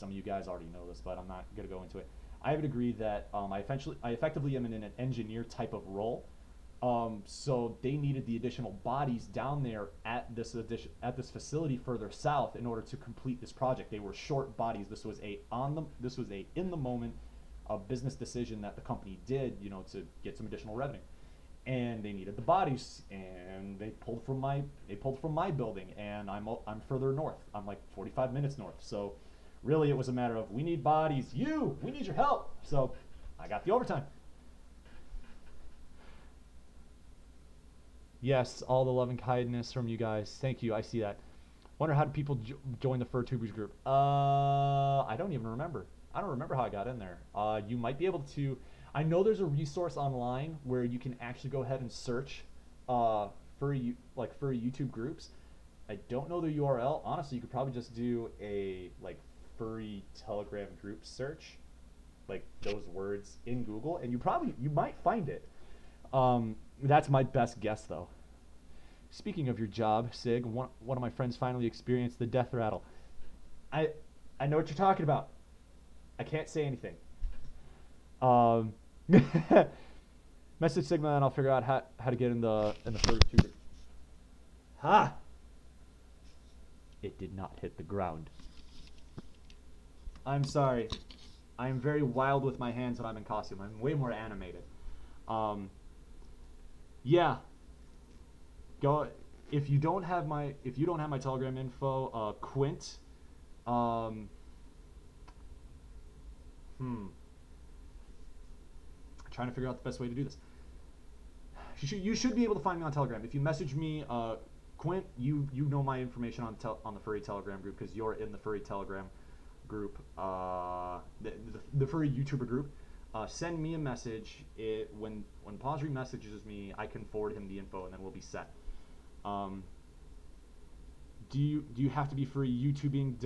of you guys already know this, but I'm not going to go into it. I have a degree that I effectively am in an engineer type of role. So they needed the additional bodies down there at this facility further south in order to complete this project. They were short bodies. This was a in the moment business decision that the company did, to get some additional revenue. And they needed the bodies, and they pulled from my building, and I'm further north. I'm like 45 minutes north. So really it was a matter of, we need bodies. We need your help. So I got the overtime. Yes, all the love and kindness from you guys. Thank you. I see that. Wonder how do people join the FurTubers group? I don't even remember. I don't remember how I got in there. You might be able to. I know there's a resource online where you can actually go ahead and search furry YouTube groups. I don't know the URL. Honestly, you could probably just do a furry Telegram group search, like those words in Google, and you might find it. That's my best guess, though. Speaking of your job, Sig, one of my friends finally experienced the death rattle. I know what you're talking about. I can't say anything. Message Sigma and I'll figure out how to get in the first tutor. Ha! It did not hit the ground. I'm sorry. I'm very wild with my hands when I'm in costume. I'm way more animated. Yeah. Go if you don't have my Telegram info, Quint. Trying to figure out the best way to do this. You should be able to find me on Telegram. If you message me, Quint, you know my information on the Furry Telegram group because you're in the Furry Telegram group, the Furry YouTuber group. Send me a message. When Pausry messages me, I can forward him the info, and then we'll be set. Do you have to be Furry YouTubing?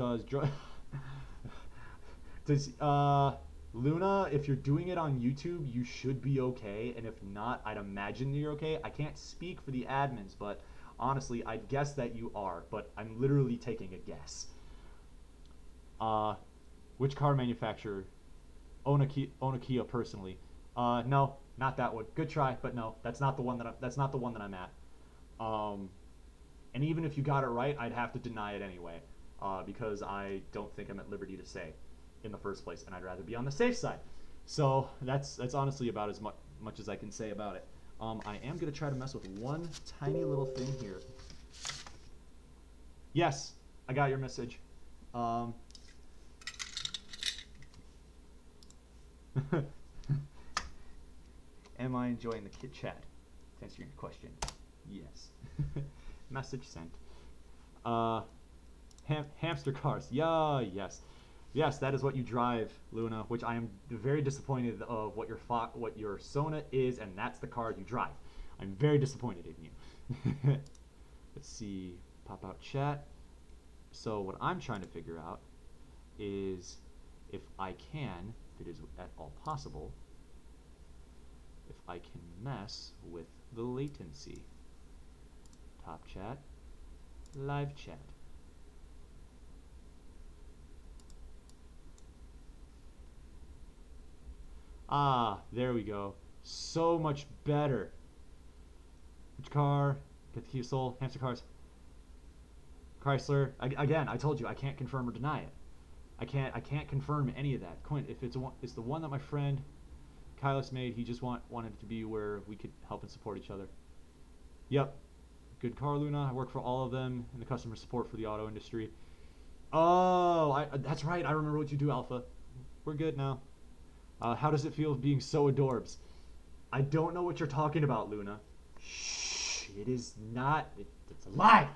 Does Luna, if you're doing it on YouTube, you should be okay, and if not, I'd imagine you're okay. I can't speak for the admins, but honestly, I'd guess that you are, but I'm literally taking a guess. Which car manufacturer? Own a Kia personally. No, not that one. Good try, but no, that's not the one that I'm at. And even if you got it right, I'd have to deny it anyway, because I don't think I'm at liberty to say in the first place, and I'd rather be on the safe side. So that's honestly about as much as I can say about it. I am gonna try to mess with one tiny little thing here. Yes, I got your message. Am I enjoying the Kit Chat? To answer your question, yes. Message sent. Hamster cars. Yeah, yes. Yes, that is what you drive, Luna, which I am very disappointed of what your Sona is, and that's the car you drive. I'm very disappointed in you. Let's see, pop out chat. So what I'm trying to figure out is if I can, if it is at all possible, if I can mess with the latency. Top chat. Live chat. Ah, there we go. So much better. Which car? Get the key to Soul. Hamster cars. Chrysler. Again, I told you I can't confirm or deny it. I can't confirm any of that. Quint, if it's the one that my friend Kylos made, he just wanted it to be where we could help and support each other. Yep. Good car, Luna. I work for all of them in the customer support for the auto industry. Oh, that's right. I remember what you do, Alpha. We're good now. How does it feel being so adorbs? I don't know what you're talking about, Luna. Shh. It is not. It's a lie.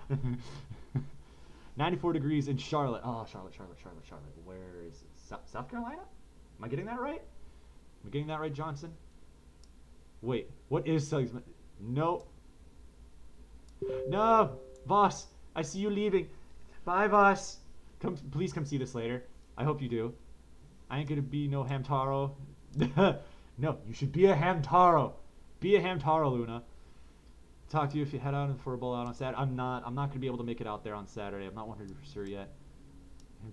94 degrees in Charlotte. Oh, Charlotte. Where is it? South Carolina? Am I getting that right? Am I getting that right, Johnson? Wait, what is Seligman? No. No, boss. I see you leaving. Bye, boss. Please come see this later. I hope you do. I ain't gonna be no Hamtaro. No, you should be a Hamtaro. Be a Hamtaro, Luna. Talk to you if you head out for a bowl out on Saturday. I'm not gonna be able to make it out there on Saturday. I'm not 100% sure yet.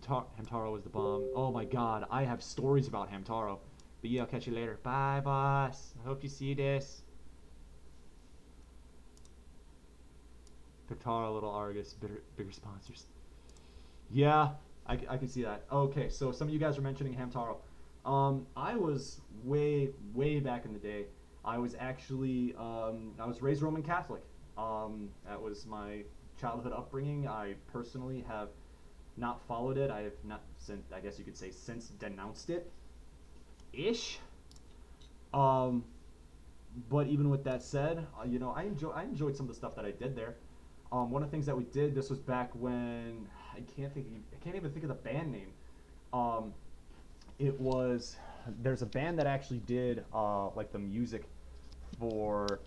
Hamtaro was the bomb. Oh my god, I have stories about Hamtaro. But yeah, I'll catch you later. Bye, boss. I hope you see this. Pictara, Little Argus, bigger sponsors. Yeah, I can see that. Okay, so some of you guys are mentioning Hamtaro. I was way back in the day. I was actually I was raised Roman Catholic. That was my childhood upbringing. I personally have not followed it. I have not, since I guess you could say, since denounced it, ish. But even with that said, you know, I enjoyed some of the stuff that I did there. One of the things that we did, this was back when I can't even think of the band name. There's a band that actually did like the music for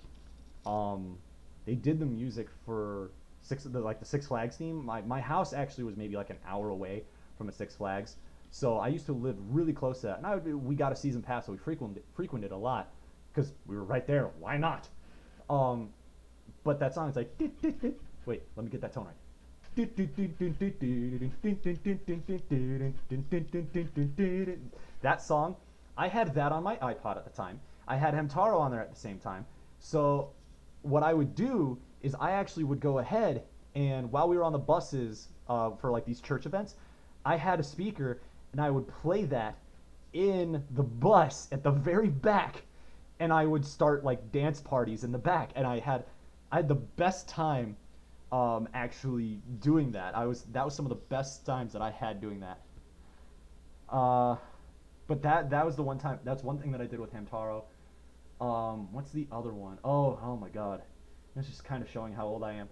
they did the music for the Six Flags theme. My house actually was maybe like an hour away from a Six Flags, so I used to live really close to that. And we got a season pass, so we frequented a lot because we were right there. Why not? But that song is like, wait, let me get that tone right. That song, I had that on my iPod at the time. I had Hamtaro on there at the same time. So what I would do is I actually would go ahead, and while we were on the buses for like these church events, I had a speaker and I would play that in the bus at the very back, and I would start like dance parties in the back, and I had the best time actually doing that. That was some of the best times that I had doing that. But that was the one time. That's one thing that I did with Hamtaro. What's the other one? Oh my God. That's just kind of showing how old I am.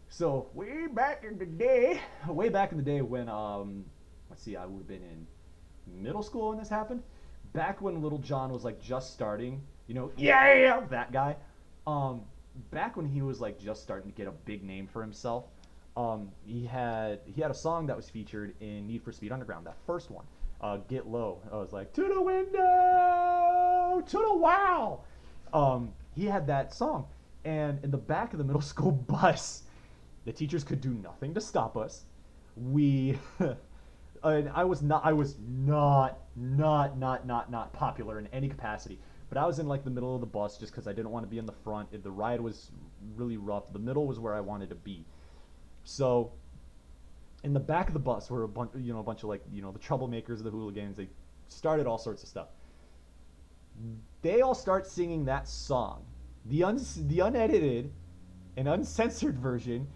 So way back in the day when let's see, I would have been in middle school when this happened. Back when Little John was like just starting, you know, yeah, that guy. Back when he was like just starting to get a big name for himself, he had a song that was featured in Need for Speed Underground, that first one, Get Low. I was like, to the window, to the wow. He had that song, and in the back of the middle school bus, the teachers could do nothing to stop us. We, and I was not popular in any capacity. But I was in like the middle of the bus just because I didn't want to be in the front. If the ride was really rough, the middle was where I wanted to be. So in the back of the bus were a bunch of like, you know, the troublemakers, the hooligans. They started all sorts of stuff. They all start singing that song, the unedited and uncensored version,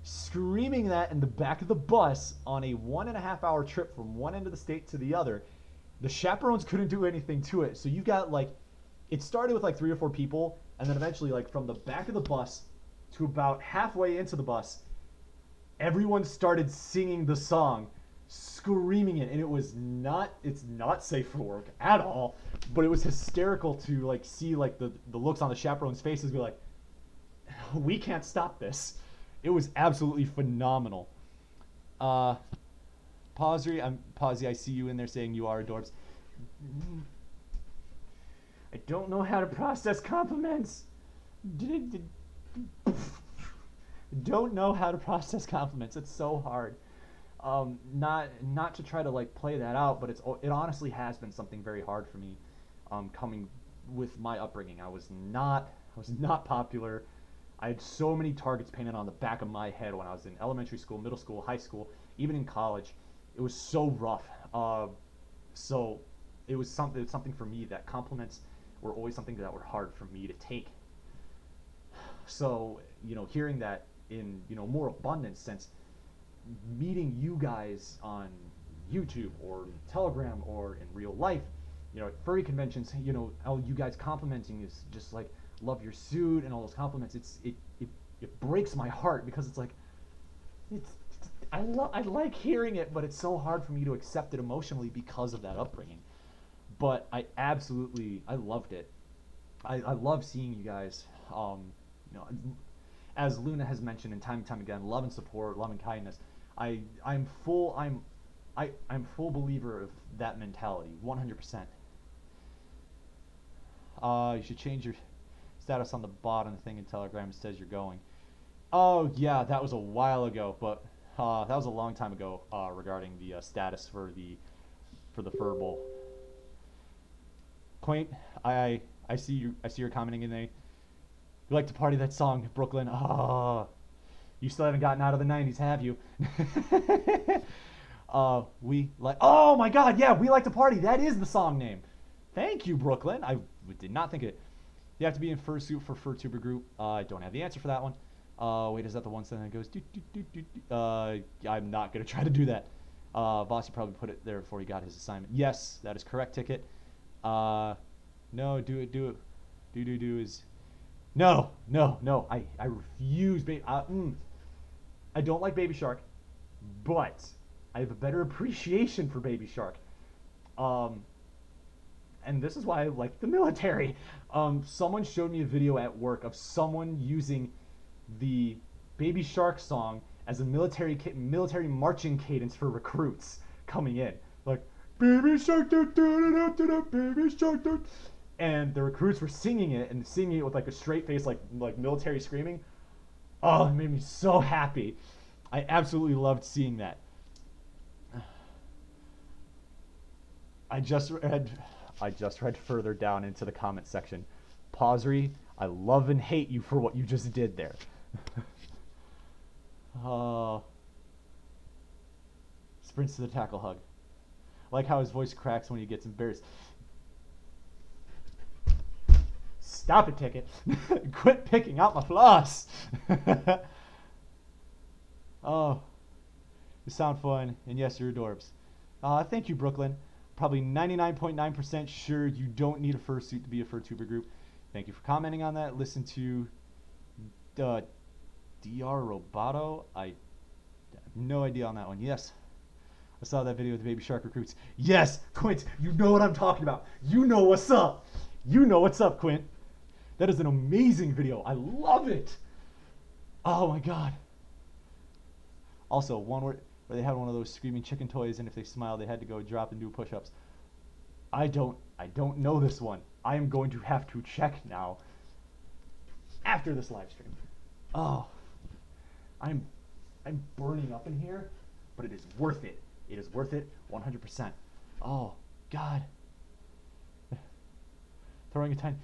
screaming that in the back of the bus on a 1.5 hour trip from one end of the state to the other. The chaperones couldn't do anything to it, so you got like, it started with like 3 or 4 people, and then eventually like from the back of the bus to about halfway into the bus, everyone started singing the song, screaming it, and it's not safe for work at all, but it was hysterical to like see like the looks on the chaperones' faces, be like, we can't stop this. It was absolutely phenomenal. Posey, I see you in there saying you are adorbs. I don't know how to process compliments. don't know how to process compliments. It's so hard. Not to try to like play that out, but it honestly has been something very hard for me. Coming with my upbringing, I was not popular. I had so many targets painted on the back of my head when I was in elementary school, middle school, high school, even in college. It was so rough. So it was something for me that compliments were always something that were hard for me to take. So hearing that in more abundance since meeting you guys on YouTube or Telegram or in real life, at furry conventions, all you guys complimenting is just like love your suit and all those compliments. It breaks my heart because it's like it's I like hearing it, but it's so hard for me to accept it emotionally because of that upbringing. But I loved it. I love seeing you guys. You know, as Luna has mentioned in time and time again, love and support, love and kindness. I'm full believer of that mentality, 100%. You should change your status on the bottom thing in Telegram. It says you're going. Oh yeah, that was a while ago, but that was a long time ago regarding the status for the fur bowl. Quaint, I see you. I see you're commenting in there. You like to party that song, Brooklyn. Oh, you still haven't gotten out of the '90s, have you? We like. Oh my God, yeah, we like to party. That is the song name. Thank you, Brooklyn. I did not think it. You have to be in fursuit for furtuber group. I don't have the answer for that one. Wait, is that the one that goes? I'm not gonna try to do that. Bossy probably put it there before he got his assignment. Yes, that is correct. Ticket. No, do it. Do is. No, no, no. I refuse. I don't like Baby Shark, but I have a better appreciation for Baby Shark. Um, and this is why I like the military. Someone showed me a video at work of someone using the Baby Shark song as a military marching cadence for recruits coming in, like Baby Shark, do, do, do, do, do, Baby Shark, do. And the recruits were singing it and singing it with like a straight face, like military screaming. Oh, it made me so happy. I absolutely loved seeing that. I just read I just read further down into the comment section. Pausry, I love and hate you for what you just did there. uh, Sprints to the tackle hug. I like how his voice cracks when he gets embarrassed. Stop it, Ticket. Quit picking out my floss. Oh, you sound fun, and yes, you're adorbs. Thank you, Brooklyn. Probably 99.9% sure you don't need a fursuit to be a furtuber group. Thank you for commenting on that. Listen to Dr. Roboto. I have no idea on that one. Yes, I saw that video with the Baby Shark recruits. Yes, Quint, you know what I'm talking about. You know what's up. You know what's up, Quint. That is an amazing video. I love it. Oh my God. Also, one where they had one of those screaming chicken toys, and if they smiled, they had to go drop and do push-ups. I don't know this one. I am going to have to check now after this live stream. Oh, I'm burning up in here, but it is worth it. It is worth it 100%. Oh God. Throwing a tiny.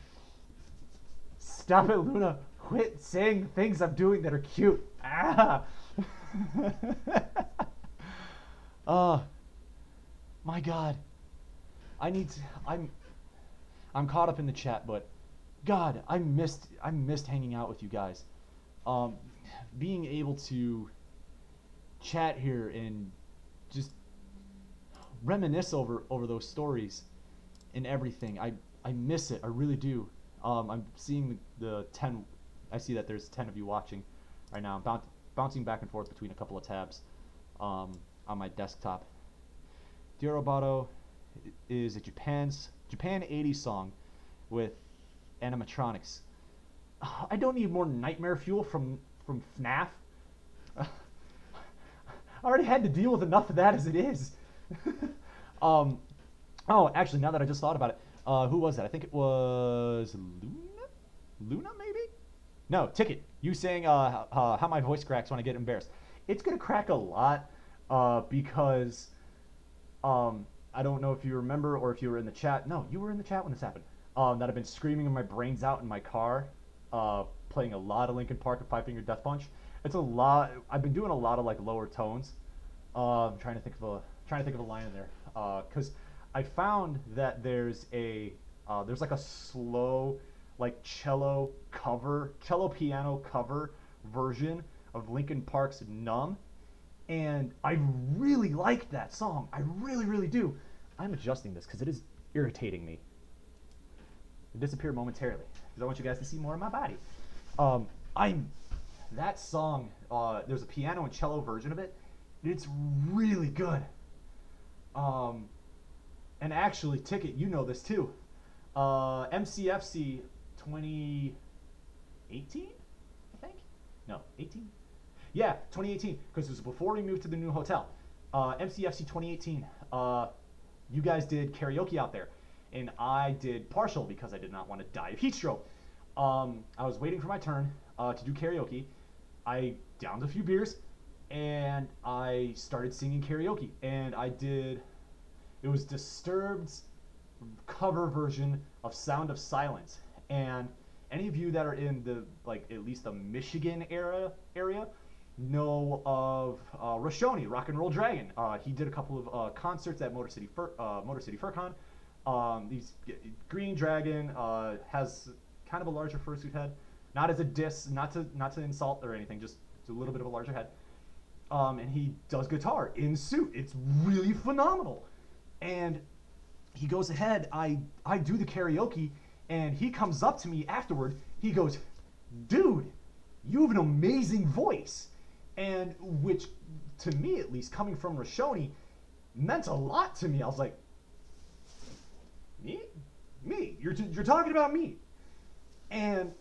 Stop it, Luna. Quit saying things I'm doing that are cute. Ah. Oh, my God. I'm caught up in the chat, but God, I missed hanging out with you guys. Being able to chat here and just reminisce over those stories and everything. I miss it. I really do. I'm seeing the 10. I see that there's 10 of you watching right now. I'm bouncing back and forth between a couple of tabs on my desktop. Dear Roboto is a Japan 80s song with animatronics. I don't need more nightmare fuel from FNAF. I already had to deal with enough of that as it is. Oh, actually, now that I just thought about it, who was that? I think it was Luna maybe? No, Ticket. You saying how my voice cracks when I get embarrassed. It's gonna crack a lot because I don't know if you remember or if you were in the chat. No, you were in the chat when this happened. That I've been screaming my brains out in my car, playing a lot of Linkin Park and Five Finger Death Punch. It's a lot. I've been doing a lot of like lower tones. I'm trying to think of a line in there because I found that there's like a slow like cello piano cover version of Linkin Park's Numb, and I really like that song. I really, really do. I'm adjusting this because it is irritating me. It disappeared momentarily because I want you guys to see more of my body. I'm that song. There's a piano and cello version of it. It's really good. And actually, Ticket, you know this too. MCFC 2018, I think. No, 18. Yeah, 2018, because it was before we moved to the new hotel. MCFC 2018, you guys did karaoke out there, and I did partial because I did not want to die of heat stroke. I was waiting for my turn to do karaoke. I downed a few beers, and I started singing karaoke, and it was Disturbed's cover version of Sound of Silence. And any of you that are in the like at least the Michigan area know of Roshoni, Rock and Roll Dragon. He did a couple of concerts at Motor City FurCon. He's Green Dragon has kind of a larger fursuit head, not as a diss, not to insult or anything, just a little bit of a larger head. And he does guitar in suit. It's really phenomenal. And he goes ahead. I do the karaoke, and he comes up to me afterward. He goes, "Dude, you have an amazing voice," and which, to me at least, coming from Roshoni, meant a lot to me. I was like, me, you're talking about me, and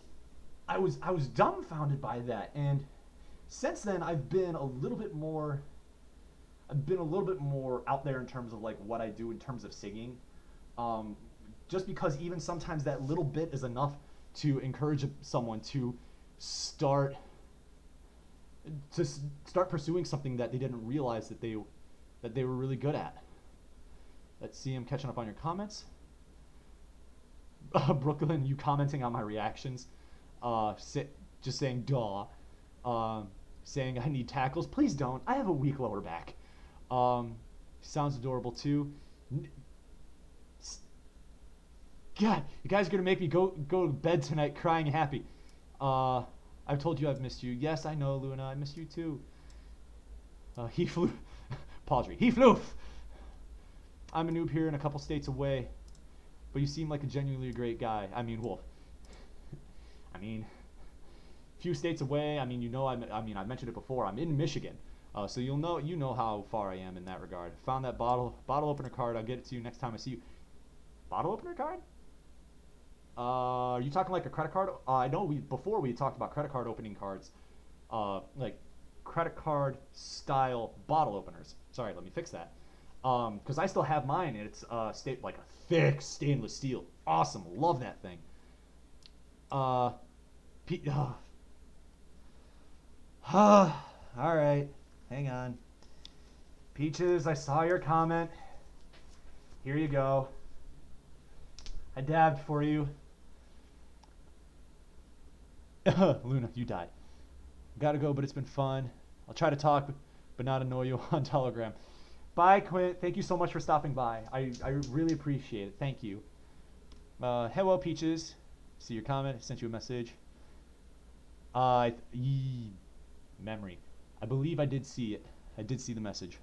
I was dumbfounded by that. And since then, I've been a little bit more out there in terms of like what I do in terms of singing. Just because even sometimes that little bit is enough to encourage someone to start pursuing something that they didn't realize that they were really good at. Let's see, I'm catching up on your comments. Brooklyn, you commenting on my reactions, just saying duh, saying I need tackles. Please don't. I have a weak lower back. Sounds adorable too. God, you guys are gonna make me go to bed tonight crying happy. I've told you I've missed you. Yes, I know, Luna. I missed you too. He flew. Pausry. He flew. I'm a noob here and a couple states away, but you seem like a genuinely great guy. I mean, Wolf. I mean, few states away. I mean, you know, I've mentioned it before. I'm in Michigan, so you know how far I am in that regard. Found that bottle opener card. I'll get it to you next time I see you. Bottle opener card? Are you talking like a credit card? I know before we talked about credit card opening cards, like credit card style bottle openers. Sorry, let me fix that. Because I still have mine, and it's like a thick stainless steel. Awesome, love that thing. All right, hang on. Peaches, I saw your comment. Here you go. I dabbed for you. Luna, you died. Gotta go, but it's been fun. I'll try to talk, but not annoy you on Telegram. Bye, Quint. Thank you so much for stopping by. I really appreciate it. Thank you. Hello, Peaches. See your comment. I sent you a message. Memory. I believe I did see it. I did see the message.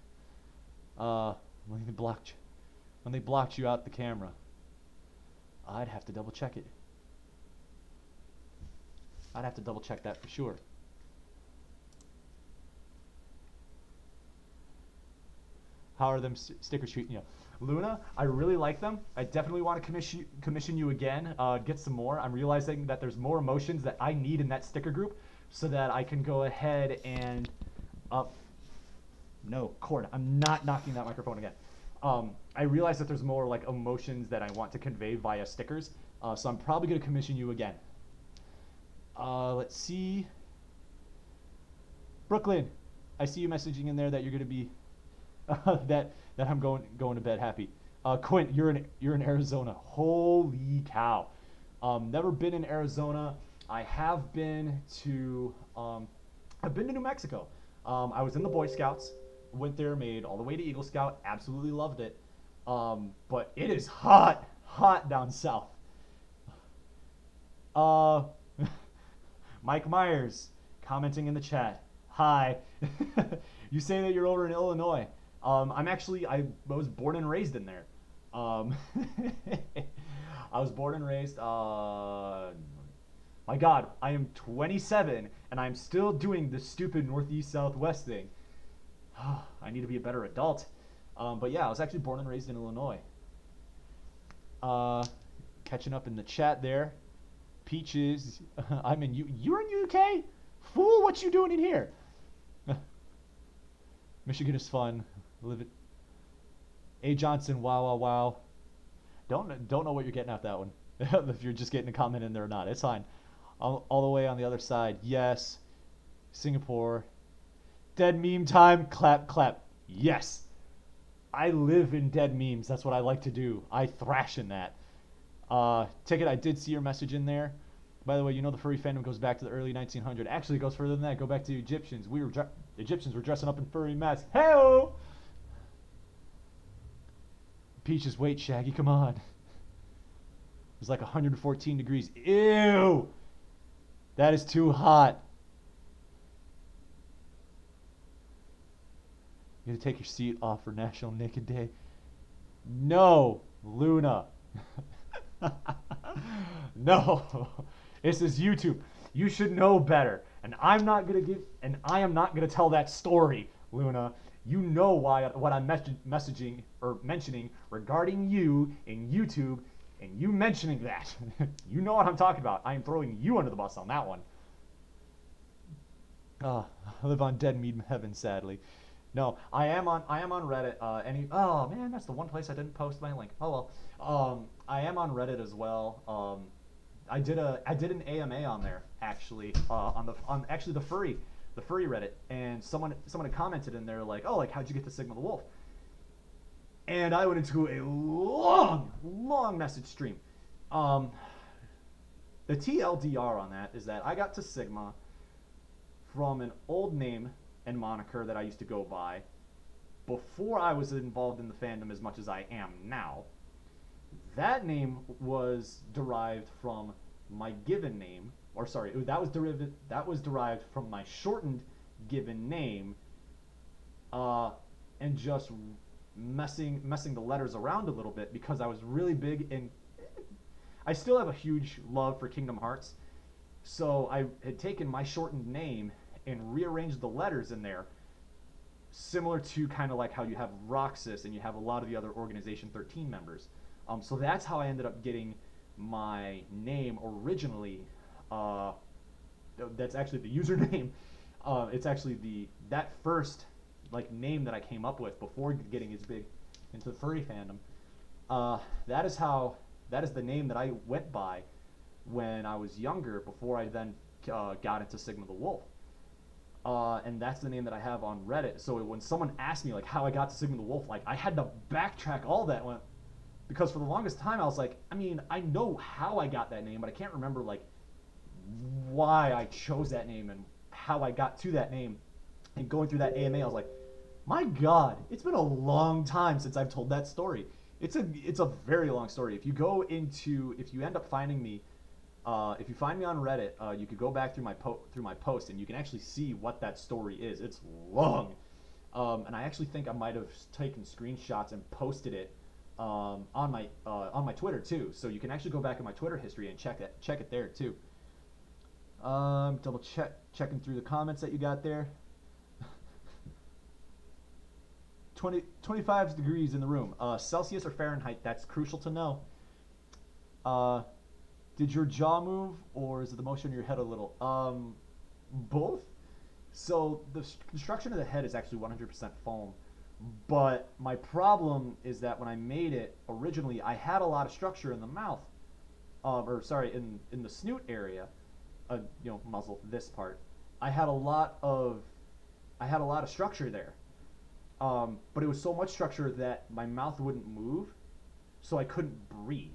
When they blocked you out the camera. I'd have to double check it. I'd have to double check that for sure. How are them stickers treating you? Luna, I really like them. I definitely want to commission you again, get some more. I'm realizing that there's more emotions that I need in that sticker group so that I can go ahead and... no, cord. I'm not knocking that microphone again. I realize that there's more like emotions that I want to convey via stickers, so I'm probably going to commission you again. Let's see. Brooklyn, I see you messaging in there that you're gonna be that I'm going to bed happy. Quint, you're in Arizona. Holy cow! Never been in Arizona. I have been to I've been to New Mexico. I was in the Boy Scouts. Went there, made all the way to Eagle Scout. Absolutely loved it. But it is hot, hot down south. Uh, Mike Myers commenting in the chat. Hi. You say that you're over in Illinois. I was born and raised in there. Um, I was born and raised. My God, I am 27 and I'm still doing the stupid Northeast Southwest thing. I need to be a better adult. But yeah, I was actually born and raised in Illinois. Uh, Catching up in the chat there. Peaches, I'm in You're in UK? Fool, what you doing in here? Michigan is fun. Live it. A Johnson, wow, wow, wow. Don't know what you're getting at that one. If you're just getting a comment in there or not, it's fine. All the way on the other side. Yes. Singapore. Dead meme time. Clap, clap. Yes. I live in dead memes. That's what I like to do. I thrash in that. Ticket, I did see your message in there. By the way, you know the furry fandom goes back to the early 1900s. Actually, it goes further than that. Go back to the Egyptians. Egyptians were dressing up in furry masks. Hey-o! Peaches, wait, Shaggy, come on. It's like 114 degrees. Ew! That is too hot. You gotta take your seat off for National Naked Day. No, Luna. No. This is YouTube. You should know better. And I am not gonna tell that story, Luna. You know what I'm messaging or mentioning regarding you in YouTube, and you mentioning that. You know what I'm talking about. I am throwing you under the bus on that one. I live on dead meme heaven, sadly. No, I am on Reddit. Oh man, that's the one place I didn't post my link. Oh well. I am on Reddit as well. I did an AMA on there actually. On actually the furry Reddit, and someone had commented in there like, oh, like how'd you get to Sigma the Wolf? And I went into a long message stream. The TLDR on that is that I got to Sigma from an old name and moniker that I used to go by before I was involved in the fandom as much as I am now. That name was derived from my given name, or sorry, that was derived from my shortened given name, and just messing the letters around a little bit because I was really big in. I still have a huge love for Kingdom Hearts, so I had taken my shortened name and rearranged the letters in there, similar to kind of like how you have Roxas and you have a lot of the other Organization 13 members. So that's how I ended up getting my name originally. That's actually the username. It's actually that first like name that I came up with before getting as big into the furry fandom. That is the name that I went by when I was younger, before I then got into Sigma the Wolf. And that's the name that I have on Reddit. So when someone asked me like how I got to Sigma the Wolf, like I had to backtrack all that one, because for the longest time I was like, I mean, I know how I got that name, but I can't remember like why I chose that name and how I got to that name. And going through that AMA, I was like, my God, it's been a long time since I've told that story. It's a very long story. If you end up finding me, if you find me on Reddit, you could go back through my post, and you can actually see what that story is. It's long, and I actually think I might have taken screenshots and posted it on my Twitter too. So you can actually go back in my Twitter history and check it there too. Checking through the comments that you got there. 25 degrees in the room. Celsius or Fahrenheit? That's crucial to know. Did your jaw move, or is it the motion in your head a little? Both. So the construction of the head is actually 100% foam, but my problem is that when I made it originally, I had a lot of structure in the mouth, in the snoot area, muzzle, this part, I had a lot of I had a lot of structure there. But it was so much structure that my mouth wouldn't move, so I couldn't breathe.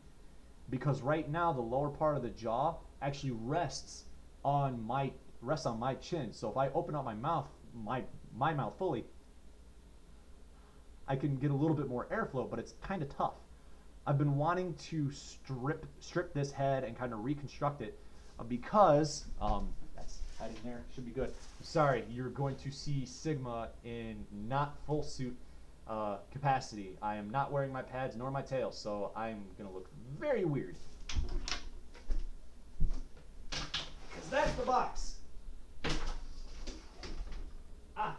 Because right now the lower part of the jaw actually rests on my chin. So if I open up my mouth fully, I can get a little bit more airflow, but it's kind of tough. I've been wanting to strip this head and kind of reconstruct it because that's hiding there. Should be good. Sorry, you're going to see Sigma in not full suit capacity. I am not wearing my pads nor my tail, so I'm gonna look very weird. Cause that's the box. Ah.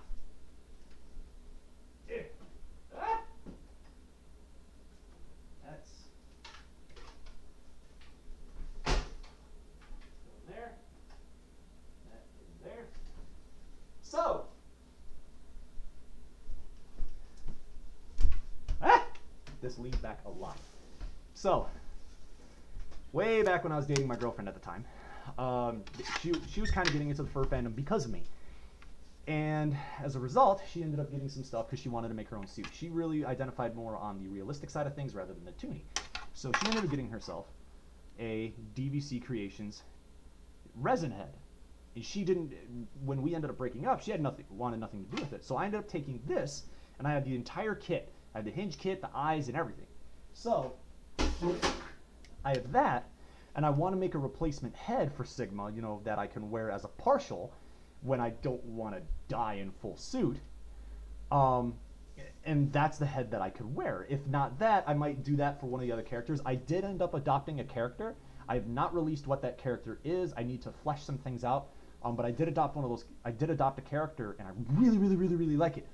Yeah. Ah. That's there. That is there. So, this leans back a lot. So, way back when I was dating my girlfriend at the time, she was kind of getting into the fur fandom because of me. And as a result, she ended up getting some stuff because she wanted to make her own suit. She really identified more on the realistic side of things rather than the toony. So she ended up getting herself a DVC Creations resin head. And she didn't, when we ended up breaking up, she wanted nothing to do with it. So I ended up taking this, and I had the entire kit. I had the hinge kit, the eyes, and everything. So I have that, and I want to make a replacement head for Sigma, that I can wear as a partial when I don't want to die in full suit. And that's the head that I could wear. If not that, I might do that for one of the other characters. I did end up adopting a character. I have not released what that character is. I need to flesh some things out. But I did adopt one of those. I did adopt a character, and I really, really, really, really like it.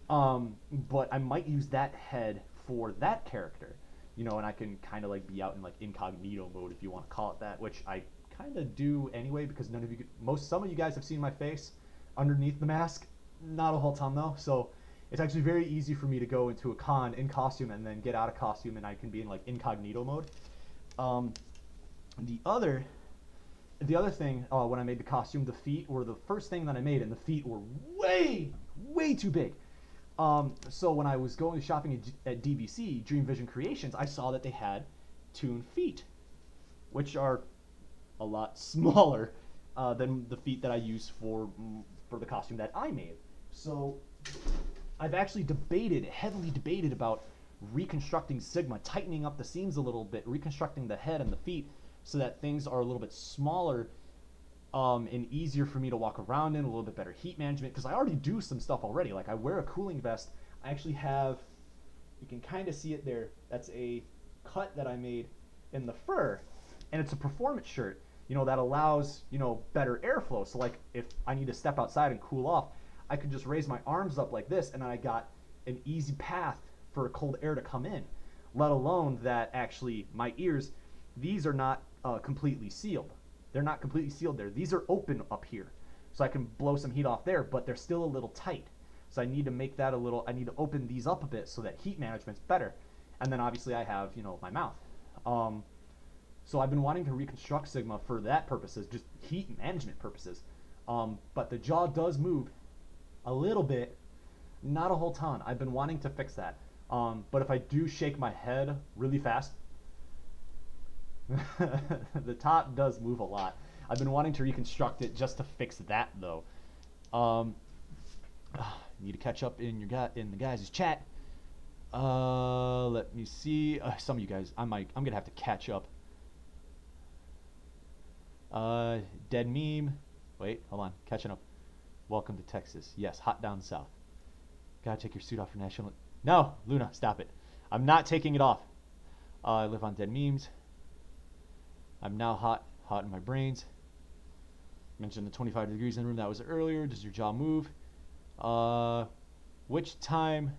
But I might use that head for that character, and I can kind of like be out in like incognito mode, if you want to call it that, which I kind of do anyway, because some of you guys have seen my face underneath the mask. Not a whole ton though, so it's actually very easy for me to go into a con in costume and then get out of costume, and I can be in like incognito mode. The other thing, when I made the costume, the feet were the first thing that I made, and the feet were way, way too big. So when I was going shopping at DVC, Dream Vision Creations, I saw that they had Toon feet, which are a lot smaller than the feet that I use for the costume that I made. So I've actually heavily debated about reconstructing Sigma, tightening up the seams a little bit, reconstructing the head and the feet so that things are a little bit smaller and easier for me to walk around in, a little bit better heat management, because I already do some stuff already. Like I wear a cooling vest. I actually have, you can kind of see it there, that's a cut that I made in the fur, and it's a performance shirt, that allows, better airflow. So like if I need to step outside and cool off, I could just raise my arms up like this, and I got an easy path for cold air to come in, let alone that actually my ears, these are not completely sealed. They're not completely sealed there. These are open up here. So I can blow some heat off there, but they're still a little tight. So I need to make that I need to open these up a bit so that heat management's better. And then obviously I have, my mouth. So I've been wanting to reconstruct Sigma for that purposes, just heat management purposes. But the jaw does move a little bit, not a whole ton. I've been wanting to fix that. But if I do shake my head really fast, the top does move a lot. I've been wanting to reconstruct it just to fix that though. Need to catch up in the guys' chat. Let me see. Some of you guys, I'm gonna have to catch up. Dead meme. Wait, hold on. Catching up. Welcome to Texas. Yes, hot down south. Gotta take your suit off for national. No, Luna, stop it. I'm not taking it off. I live on dead memes. I'm now hot in my brains. Mentioned the 25 degrees in the room, that was earlier. Does your jaw move? Which time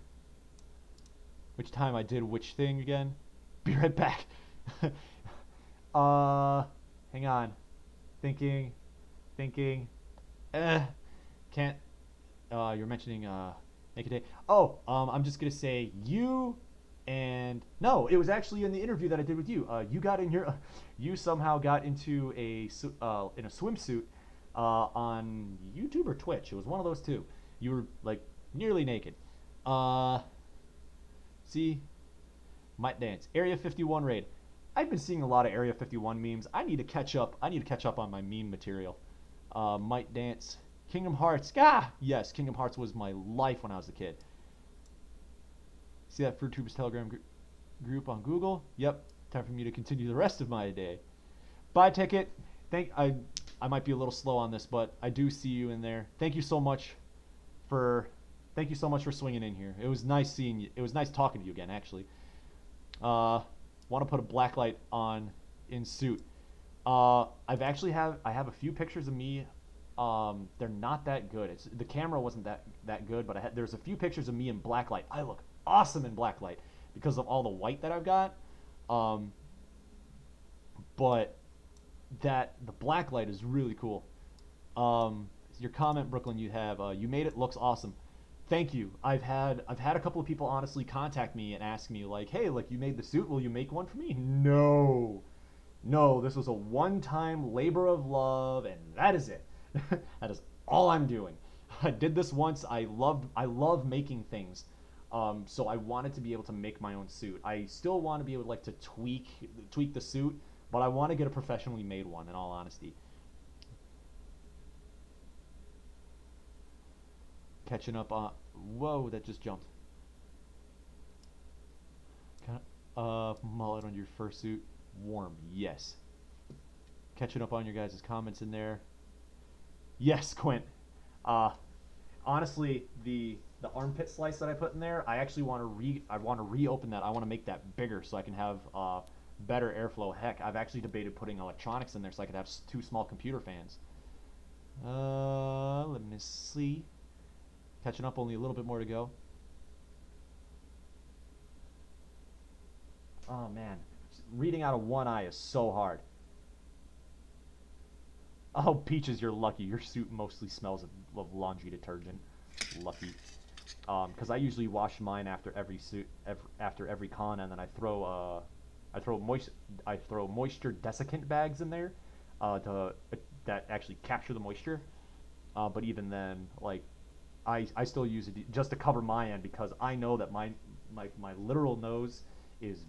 I did which thing again? Be right back. Hang on. Thinking. Can't. You're mentioning Naked Day. Oh, I'm just gonna say you And no, it was actually in the interview that I did with you. You got in here, you somehow got into in a swimsuit on YouTube or Twitch. It was one of those two. You were like nearly naked. Uh, See, might dance. Area 51 raid. I've been seeing a lot of Area 51 memes. I need to catch up. I need to catch up on my meme material. Might dance. Kingdom Hearts. Ah, yes, Kingdom Hearts was my life when I was a kid. See that FurTube's Telegram group on Google? Yep. Time for me to continue the rest of my day. Buy ticket. I might be a little slow on this, but I do see you in there. For thank you so much for swinging in here. It was nice seeing you. It was nice talking to you again, actually. Want to put a black light on in suit. I have a few pictures of me. They're not that good. The camera wasn't that good, but there's a few pictures of me in black light. I look awesome in black light because of all the white that I've got. But the black light is really cool. Your comment, Brooklyn, you made it, looks awesome. Thank you. I've had a couple of people honestly contact me and ask me like, hey, like you made the suit, will you make one for me? No, no, this was a one-time labor of love, and that is it. That is all I'm doing. I did this once. I love making things. So I wanted to be able to make my own suit. I still want to be able to, like, to tweak the suit, but I want to get a professionally made one. In all honesty, catching up on. Whoa, that just jumped. Mullet on your fursuit. Warm, yes. Catching up on your guys' comments in there. Yes, Quint. Uh, Honestly, the armpit slice that I put in there, I actually want to reopen that. I want to make that bigger so I can have better airflow. Heck, I've actually debated putting electronics in there so I could have two small computer fans. Let me see. Catching up, only a little bit more to go. Oh man, reading out of one eye is so hard. Oh, Peaches, you're lucky. Your suit mostly smells of laundry detergent. Lucky. Because I usually wash mine after every after every con, and then I throw moisture desiccant bags in there, that actually capture the moisture. But even then, like, I still use it just to cover my end because I know that my literal nose is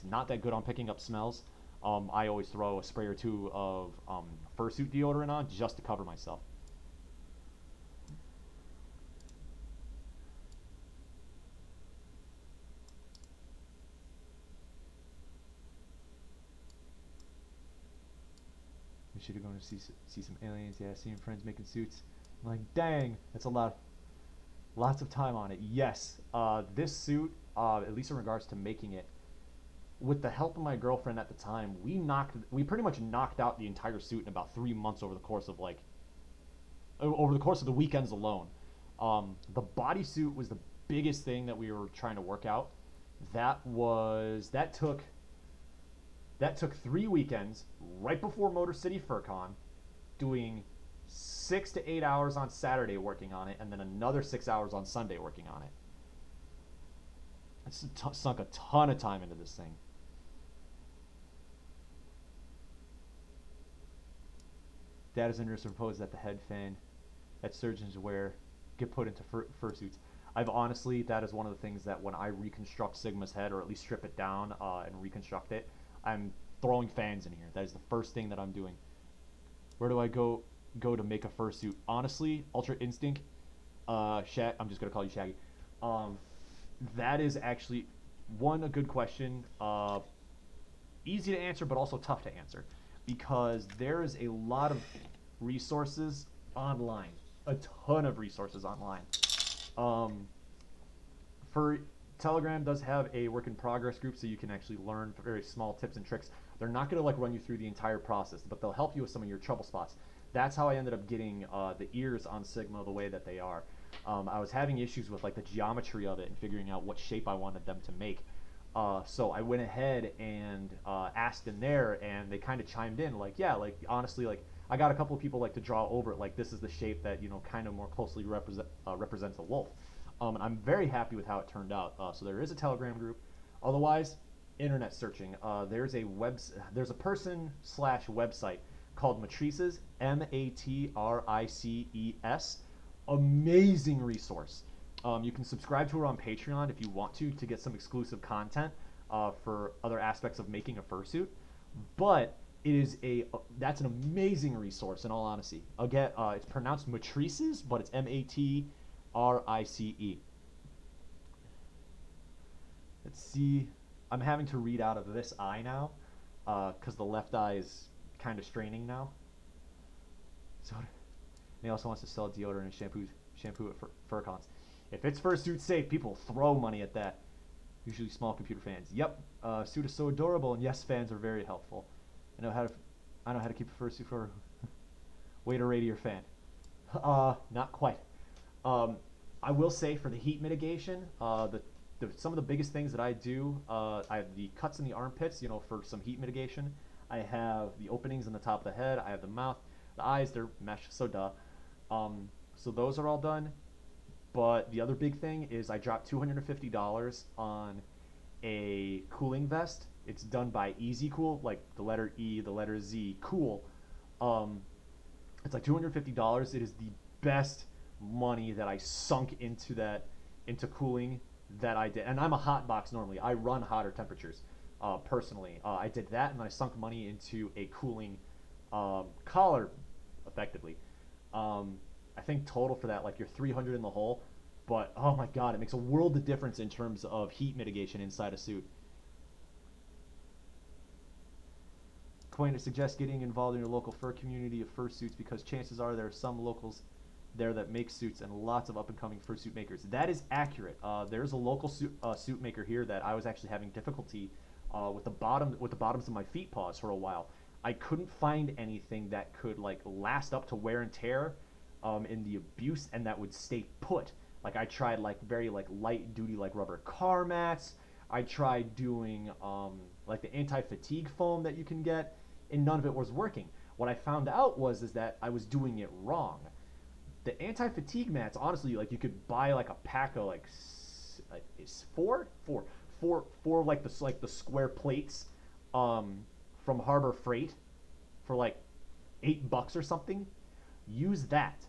not that good on picking up smells. I always throw a spray or two of fursuit deodorant on just to cover myself. We should have gone to see some aliens. Yeah, seeing friends making suits. I'm like, dang, that's a lot. Lots of time on it. Yes, this suit, at least in regards to making it, with the help of my girlfriend at the time, we pretty much knocked out the entire suit in about 3 months over the course of the weekends alone. The bodysuit was the biggest thing that we were trying to work out. That took 3 weekends right before Motor City FurCon, doing 6 to 8 hours on Saturday working on it, and then another 6 hours on Sunday working on it. I sunk a ton of time into this thing. Data centers proposed that the head fan that surgeons wear get put into fursuits. That is one of the things that when I reconstruct Sigma's head, or at least strip it down and reconstruct it, I'm throwing fans in here. That is the first thing that I'm doing. Where do I go to make a fursuit? Honestly, Ultra Instinct, I'm just gonna call you Shaggy. That is actually a good question. Easy to answer, but also tough to answer, because there is a lot of resources online, a ton of resources online. For Telegram does have a work in progress group, so you can actually learn very small tips and tricks. They're not going to run you through the entire process, but they'll help you with some of your trouble spots. That's how I ended up getting the ears on Sigma the way that they are. I was having issues with the geometry of it and figuring out what shape I wanted them to make. So I went ahead and asked in there, and they kind of chimed in, honestly, I got a couple of people to draw over it, this is the shape that kind of more closely represents a wolf. And I'm very happy with how it turned out. So there is a Telegram group. Otherwise, internet searching. There's a person slash website called Matrices, Matrices. Amazing resource. You can subscribe to her on Patreon if you want to get some exclusive content for other aspects of making a fursuit. But that's an amazing resource in all honesty. Again, it's pronounced Matrices, but it's Matrice. Let's see. I'm having to read out of this eye now, because the left eye is kind of straining now. So, and he also wants to sell deodorant and shampoo at Furcons. If it's fursuit safe, people throw money at that. Usually small computer fans. Yep, suit is so adorable, and yes, fans are very helpful. I know how to keep a fursuit for way to rate your fan. Not quite. I will say for the heat mitigation, some of the biggest things that I do, I have the cuts in the armpits, for some heat mitigation. I have the openings in the top of the head. I have the mouth, the eyes, they're mesh, so duh. So those are all done. But the other big thing is I dropped $250 on a cooling vest. It's done by Easy Cool, like the letter E, the letter Z, cool. It's like $250. It is the best money that I sunk into cooling that I did. And I'm a hot box normally. I run hotter temperatures personally. I did that, and I sunk money into a cooling collar, effectively. I think total for that, like you're 300 in the hole, but oh my god, it makes a world of difference in terms of heat mitigation inside a suit. Quaint suggests getting involved in your local fur community of fursuits because chances are there are some locals there that make suits and lots of up-and-coming fursuit makers. That is accurate. There's a local suit maker here that I was actually having difficulty with the bottoms of my feet paws for a while. I couldn't find anything that could like last up to wear and tear in the abuse and that would stay put. Like I tried like very like light duty like rubber car mats. I tried doing like the anti-fatigue foam that you can get, and none of it was working. What I found out is that I was doing it wrong. The anti-fatigue mats, honestly, like you could buy like a pack of like is four like the square plates from Harbor Freight for like $8 or something. Use that,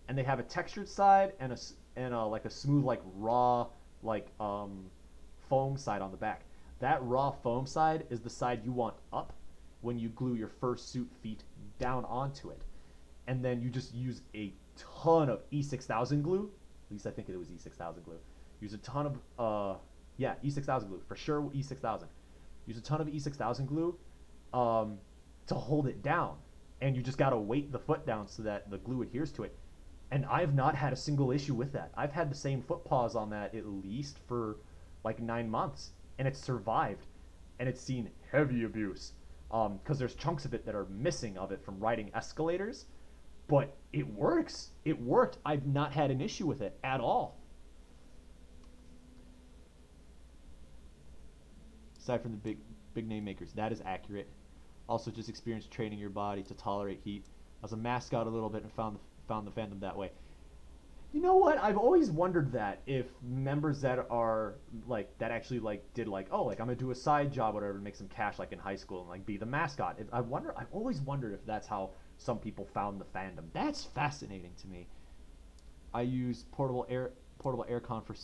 and they have a textured side and a like a smooth like raw like foam side on the back. That raw foam side is the side you want up when you glue your fursuit feet down onto it, and then you just use a ton of E6000 glue. At least I think it was E6000 glue. Use a ton of E6000 glue for sure. E6000. Use a ton of E6000 glue to hold it down, and you just gotta weight the foot down so that the glue adheres to it. And I've not had a single issue with that. I've had the same foot paws on that at least for like 9 months, and it's survived, and it's seen heavy abuse because there's chunks of it that are missing of it from riding escalators. But it works. It worked. I've not had an issue with it at all. Aside from the big name makers, that is accurate. Also, just experience training your body to tolerate heat. I was a mascot a little bit and found the fandom that way. You know what? I've always wondered that if members that are like that actually like did like, oh, like I'm gonna do a side job or whatever to make some cash like in high school and like be the mascot. I've always wondered if that's how some people found the fandom. That's fascinating to me. I use portable aircon for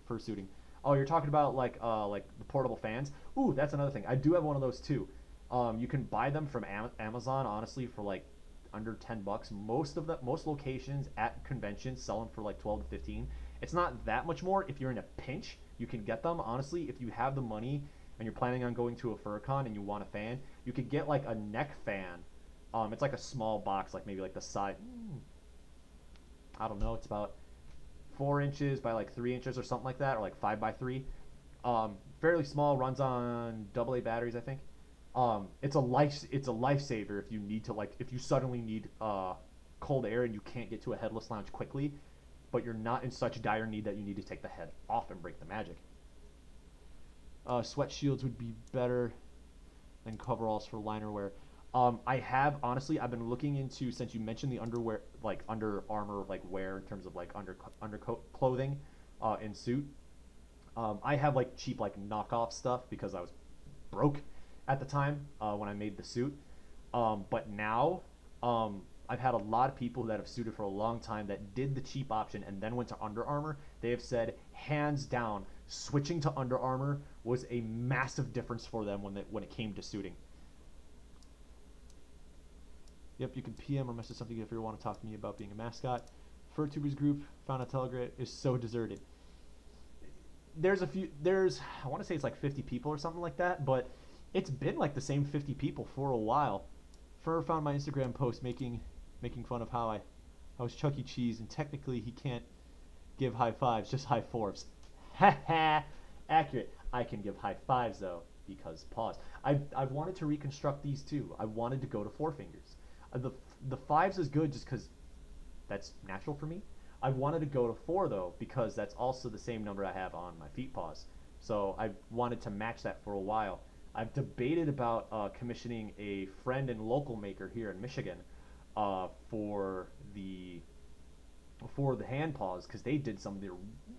fursuiting. Oh, you're talking about like the portable fans? Ooh, that's another thing. I do have one of those too. You can buy them from Amazon, honestly, for like under $10. Most locations at conventions sell them for like 12 to 15. It's not that much more. If you're in a pinch, you can get them. Honestly, if you have the money and you're planning on going to a FurCon and you want a fan, you could get like a neck fan. It's like a small box, like maybe like the size. I don't know. It's about 4 inches by like 3 inches or something like that, or like 5 by 3. Fairly small. Runs on AA batteries, I think. It's a lifesaver if you suddenly need cold air and you can't get to a headless lounge quickly, but you're not in such dire need that you need to take the head off and break the magic. Sweat shields would be better than coveralls for liner wear. I've been looking into, since you mentioned the underwear, like Under Armour like wear in terms of like undercoat clothing in suit. I have like cheap like knockoff stuff because I was broke at the time when I made the suit. But now, I've had a lot of people that have suited for a long time that did the cheap option and then went to Under Armour. They have said, hands down, switching to Under Armour was a massive difference for them when it came to suiting. Yep, you can PM or message something if you want to talk to me about being a mascot. Furtubers group found on Telegram is so deserted. There's I want to say it's like 50 people or something like that, but it's been like the same 50 people for a while. Fur found my Instagram post making fun of how I was Chuck E. Cheese and technically he can't give high fives, just high fours. Ha ha! Accurate. I can give high fives though because pause. I wanted to reconstruct these too. I wanted to go to four fingers. The fives is good just because that's natural for me. I wanted to go to four though because that's also the same number I have on my feet paws. So I wanted to match that for a while. I've debated about commissioning a friend and local maker here in Michigan for the hand paws because they did something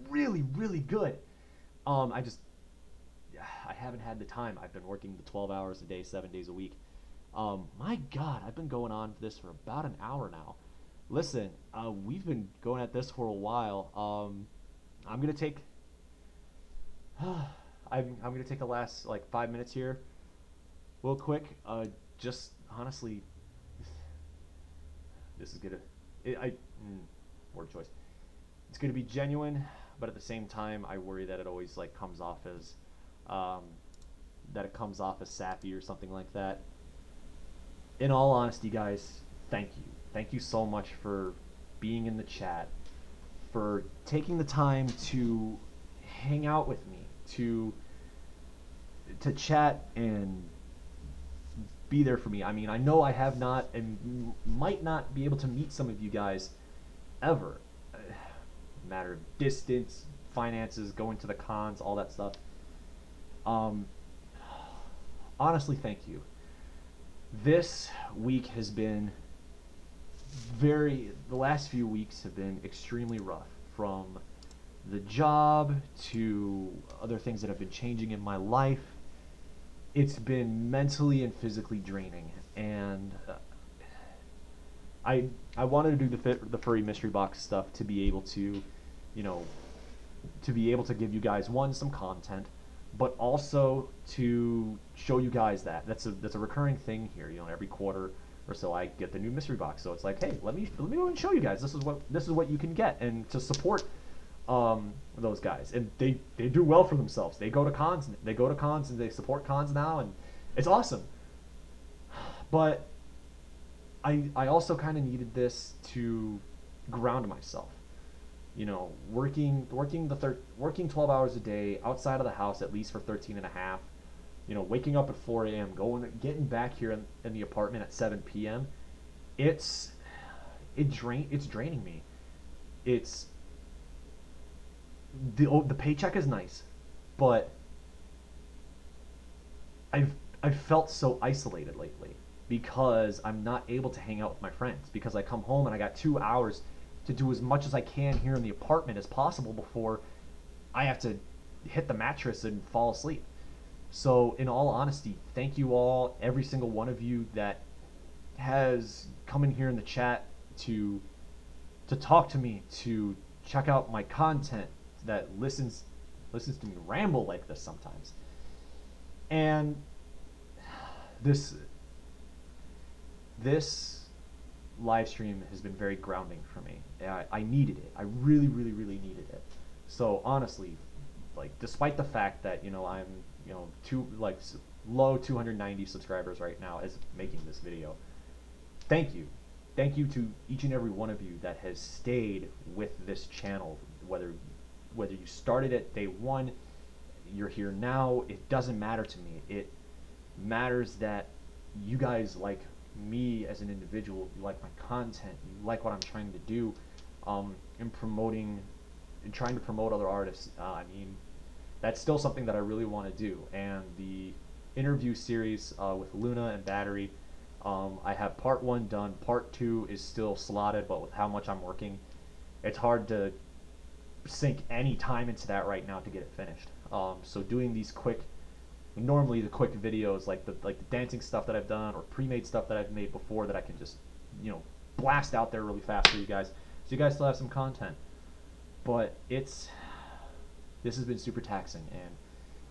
really really good. I just I haven't had the time. I've been working the 12 hours a day, 7 days a week. My God, I've been going on for this for about an hour now. Listen, we've been going at this for a while. I'm gonna take I'm gonna take the last like 5 minutes here, real quick. Just honestly, this is gonna word choice. It's gonna be genuine, but at the same time, I worry that it always like comes off as sappy or something like that. In all honesty, guys, thank you. Thank you so much for being in the chat, for taking the time to hang out with me, to chat and be there for me. I mean, I know I have not and might not be able to meet some of you guys ever. Matter of distance, finances, going to the cons, all that stuff. Um, Honestly, thank you. This week has been the last few weeks have been extremely rough, from the job to other things that have been changing in my life. It's been mentally and physically draining, and I wanted to do the furry mystery box stuff to be able to, you know, to be able to give you guys some content, but also to show you guys that that's a recurring thing here. You know, every quarter or so I get the new mystery box, so it's like, hey, let me go and show you guys this is what you can get, and to support those guys, and they do well for themselves. They go to cons and they support cons now, and it's awesome. But I also kind of needed this to ground myself. You know, working 12 hours a day outside of the house at least for 13 and a half. You know, waking up at 4 a.m., getting back here in the apartment at 7 p.m. It's draining me. It's the paycheck is nice, but I've felt so isolated lately because I'm not able to hang out with my friends, because I come home and I got 2 hours to do as much as I can here in the apartment as possible before I have to hit the mattress and fall asleep. So in all honesty, thank you all, every single one of you that has come in here in the chat to talk to me, to check out my content, that listens to me ramble like this sometimes. And this live stream has been very grounding for me. I needed it. I really, really, really needed it. So honestly, like, despite the fact that, you know, I'm, you know, low 290 subscribers right now as making this video, thank you. Thank you to each and every one of you that has stayed with this channel, whether you started at day one, you're here now, it doesn't matter to me. It matters that you guys like me as an individual, you like my content, you like what I'm trying to do, in trying to promote other artists. I mean, that's still something that I really want to do. And the interview series with Luna and Battery, I have part 1 done. Part 2 is still slotted, but with how much I'm working, it's hard to sink any time into that right now to get it finished. So doing these quick, normally the quick videos like the dancing stuff that I've done or pre-made stuff that I've made before that I can just blast out there really fast for you guys, so you guys still have some content. But this has been super taxing, and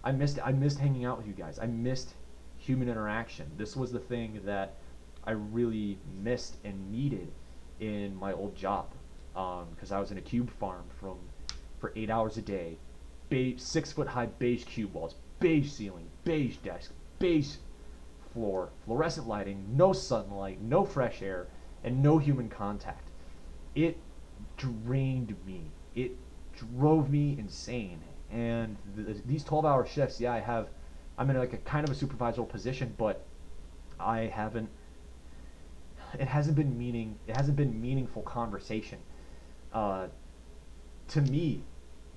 I missed hanging out with you guys. I missed human interaction. This was the thing that I really missed and needed in my old job, because I was in a cube farm for 8 hours a day, 6 foot high beige cube walls, beige ceiling, beige desk, beige floor, fluorescent lighting, no sunlight, no fresh air, and no human contact. It drained me. It drove me insane. And these 12-hour shifts, yeah, I'm in like a kind of a supervisory position, but I haven't. It hasn't been meaningful conversation, to me,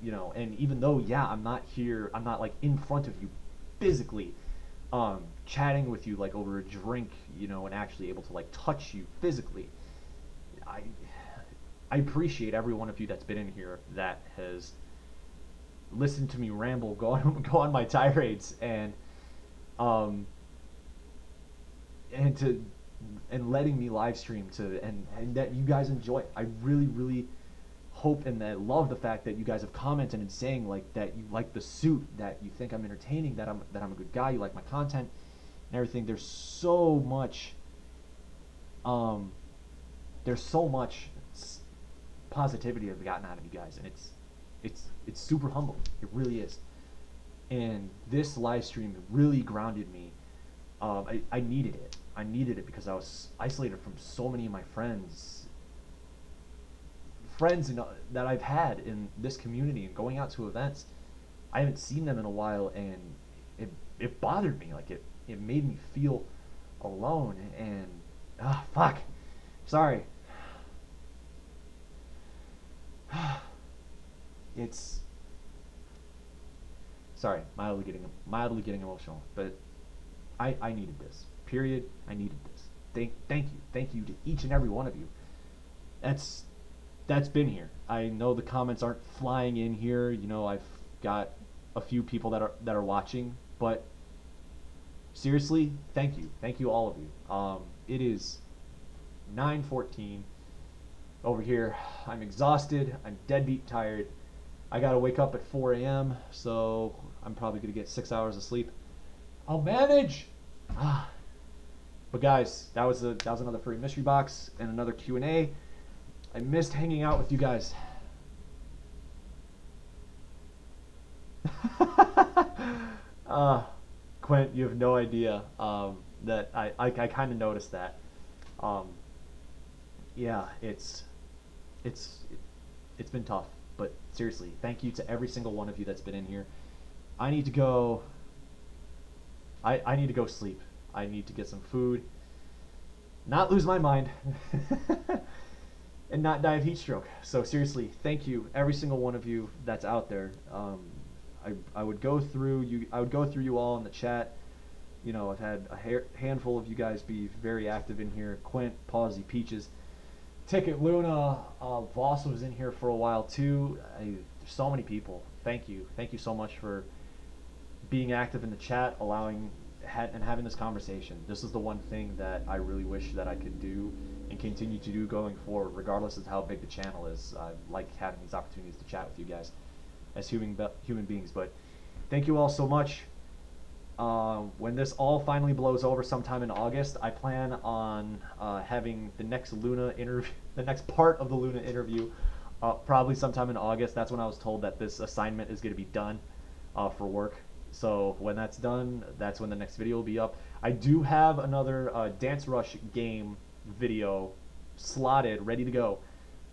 And even though, yeah, I'm not like in front of you, physically, chatting with you like over a drink, and actually able to like touch you physically. I appreciate every one of you that's been in here that has listened to me ramble, go on my tirades, and letting me live stream and that you guys enjoy it. I really, really hope and that love the fact that you guys have commented and saying like that you like the suit, that you think I'm entertaining, that I'm a good guy, you like my content and everything. There's so much positivity I've gotten out of you guys, and it's super humbling. It really is. And this live stream really grounded me. I needed it. I needed it because I was isolated from so many of my friends that I've had in this community and going out to events. I haven't seen them in a while, and it bothered me. Like it made me feel alone. And fuck. Sorry. It's sorry, mildly getting emotional, but I needed this. Period. I needed this. Thank you to each and every one of you. That's been here. I know the comments aren't flying in here. I've got a few people that are watching, but seriously, thank you all of you. It is 9:14 over here. I'm exhausted. I'm deadbeat tired. I gotta wake up at 4 a.m. So I'm probably gonna get 6 hours of sleep. I'll manage. But guys, that was another Furry mystery box and another Q&A. I missed hanging out with you guys. Quint, you have no idea that I kind of noticed that. Yeah, it's been tough, but seriously, thank you to every single one of you that's been in here. I need to go. I need to go sleep. I need to get some food, not lose my mind, and not die of heat stroke. So seriously, thank you, every single one of you that's out there. I would go through you. I would go through you all in the chat. I've had a handful of you guys be very active in here. Quint, Pawsy, Peaches, Ticket, Luna, Voss was in here for a while too. There's so many people. Thank you so much for being active in the chat, and having this conversation. This is the one thing that I really wish that I could do and continue to do going forward, regardless of how big the channel is. I like having these opportunities to chat with you guys as human beings. But thank you all so much. When this all finally blows over sometime in August, I plan on having the next Luna interview, the next part of the Luna interview, probably sometime in August. That's when I was told that this assignment is going to be done for work. So when that's done, that's when the next video will be up. I do have another Dance Rush game video slotted, ready to go.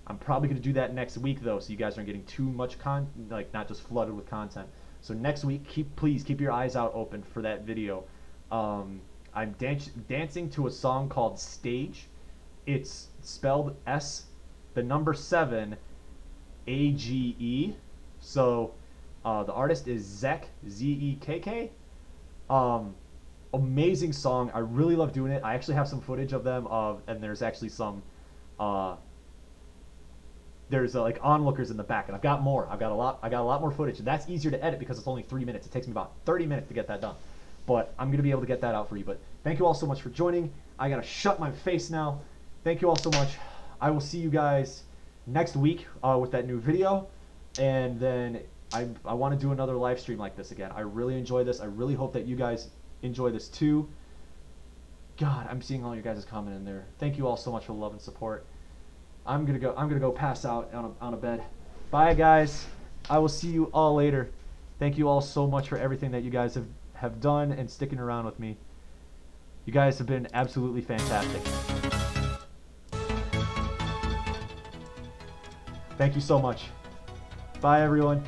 I'm probably going to do that next week though, so you guys aren't getting too much not just flooded with content. So next week, please keep your eyes out open for that video. I'm dancing to a song called Stage. It's spelled S7 AGE. So the artist is Zekk, Zekk. Amazing song. I really love doing it. I actually have some footage of them, and there's actually some there's like onlookers in the back, and I've got more. I got a lot more footage, and that's easier to edit because it's only 3 minutes. It takes me about 30 minutes to get that done, but I'm gonna be able to get that out for you. But thank you all so much for joining. I gotta shut my face now. Thank you all so much. I will see you guys next week with that new video, and then I want to do another live stream like this again. I really enjoy this. I really hope that you guys enjoy this too. God, I'm seeing all your guys' comment in there. Thank you all so much for the love and support. I'm gonna go pass out on a bed. Bye guys. I will see you all later. Thank you all so much for everything that you guys have done and sticking around with me. You guys have been absolutely fantastic. Thank you so much. Bye everyone.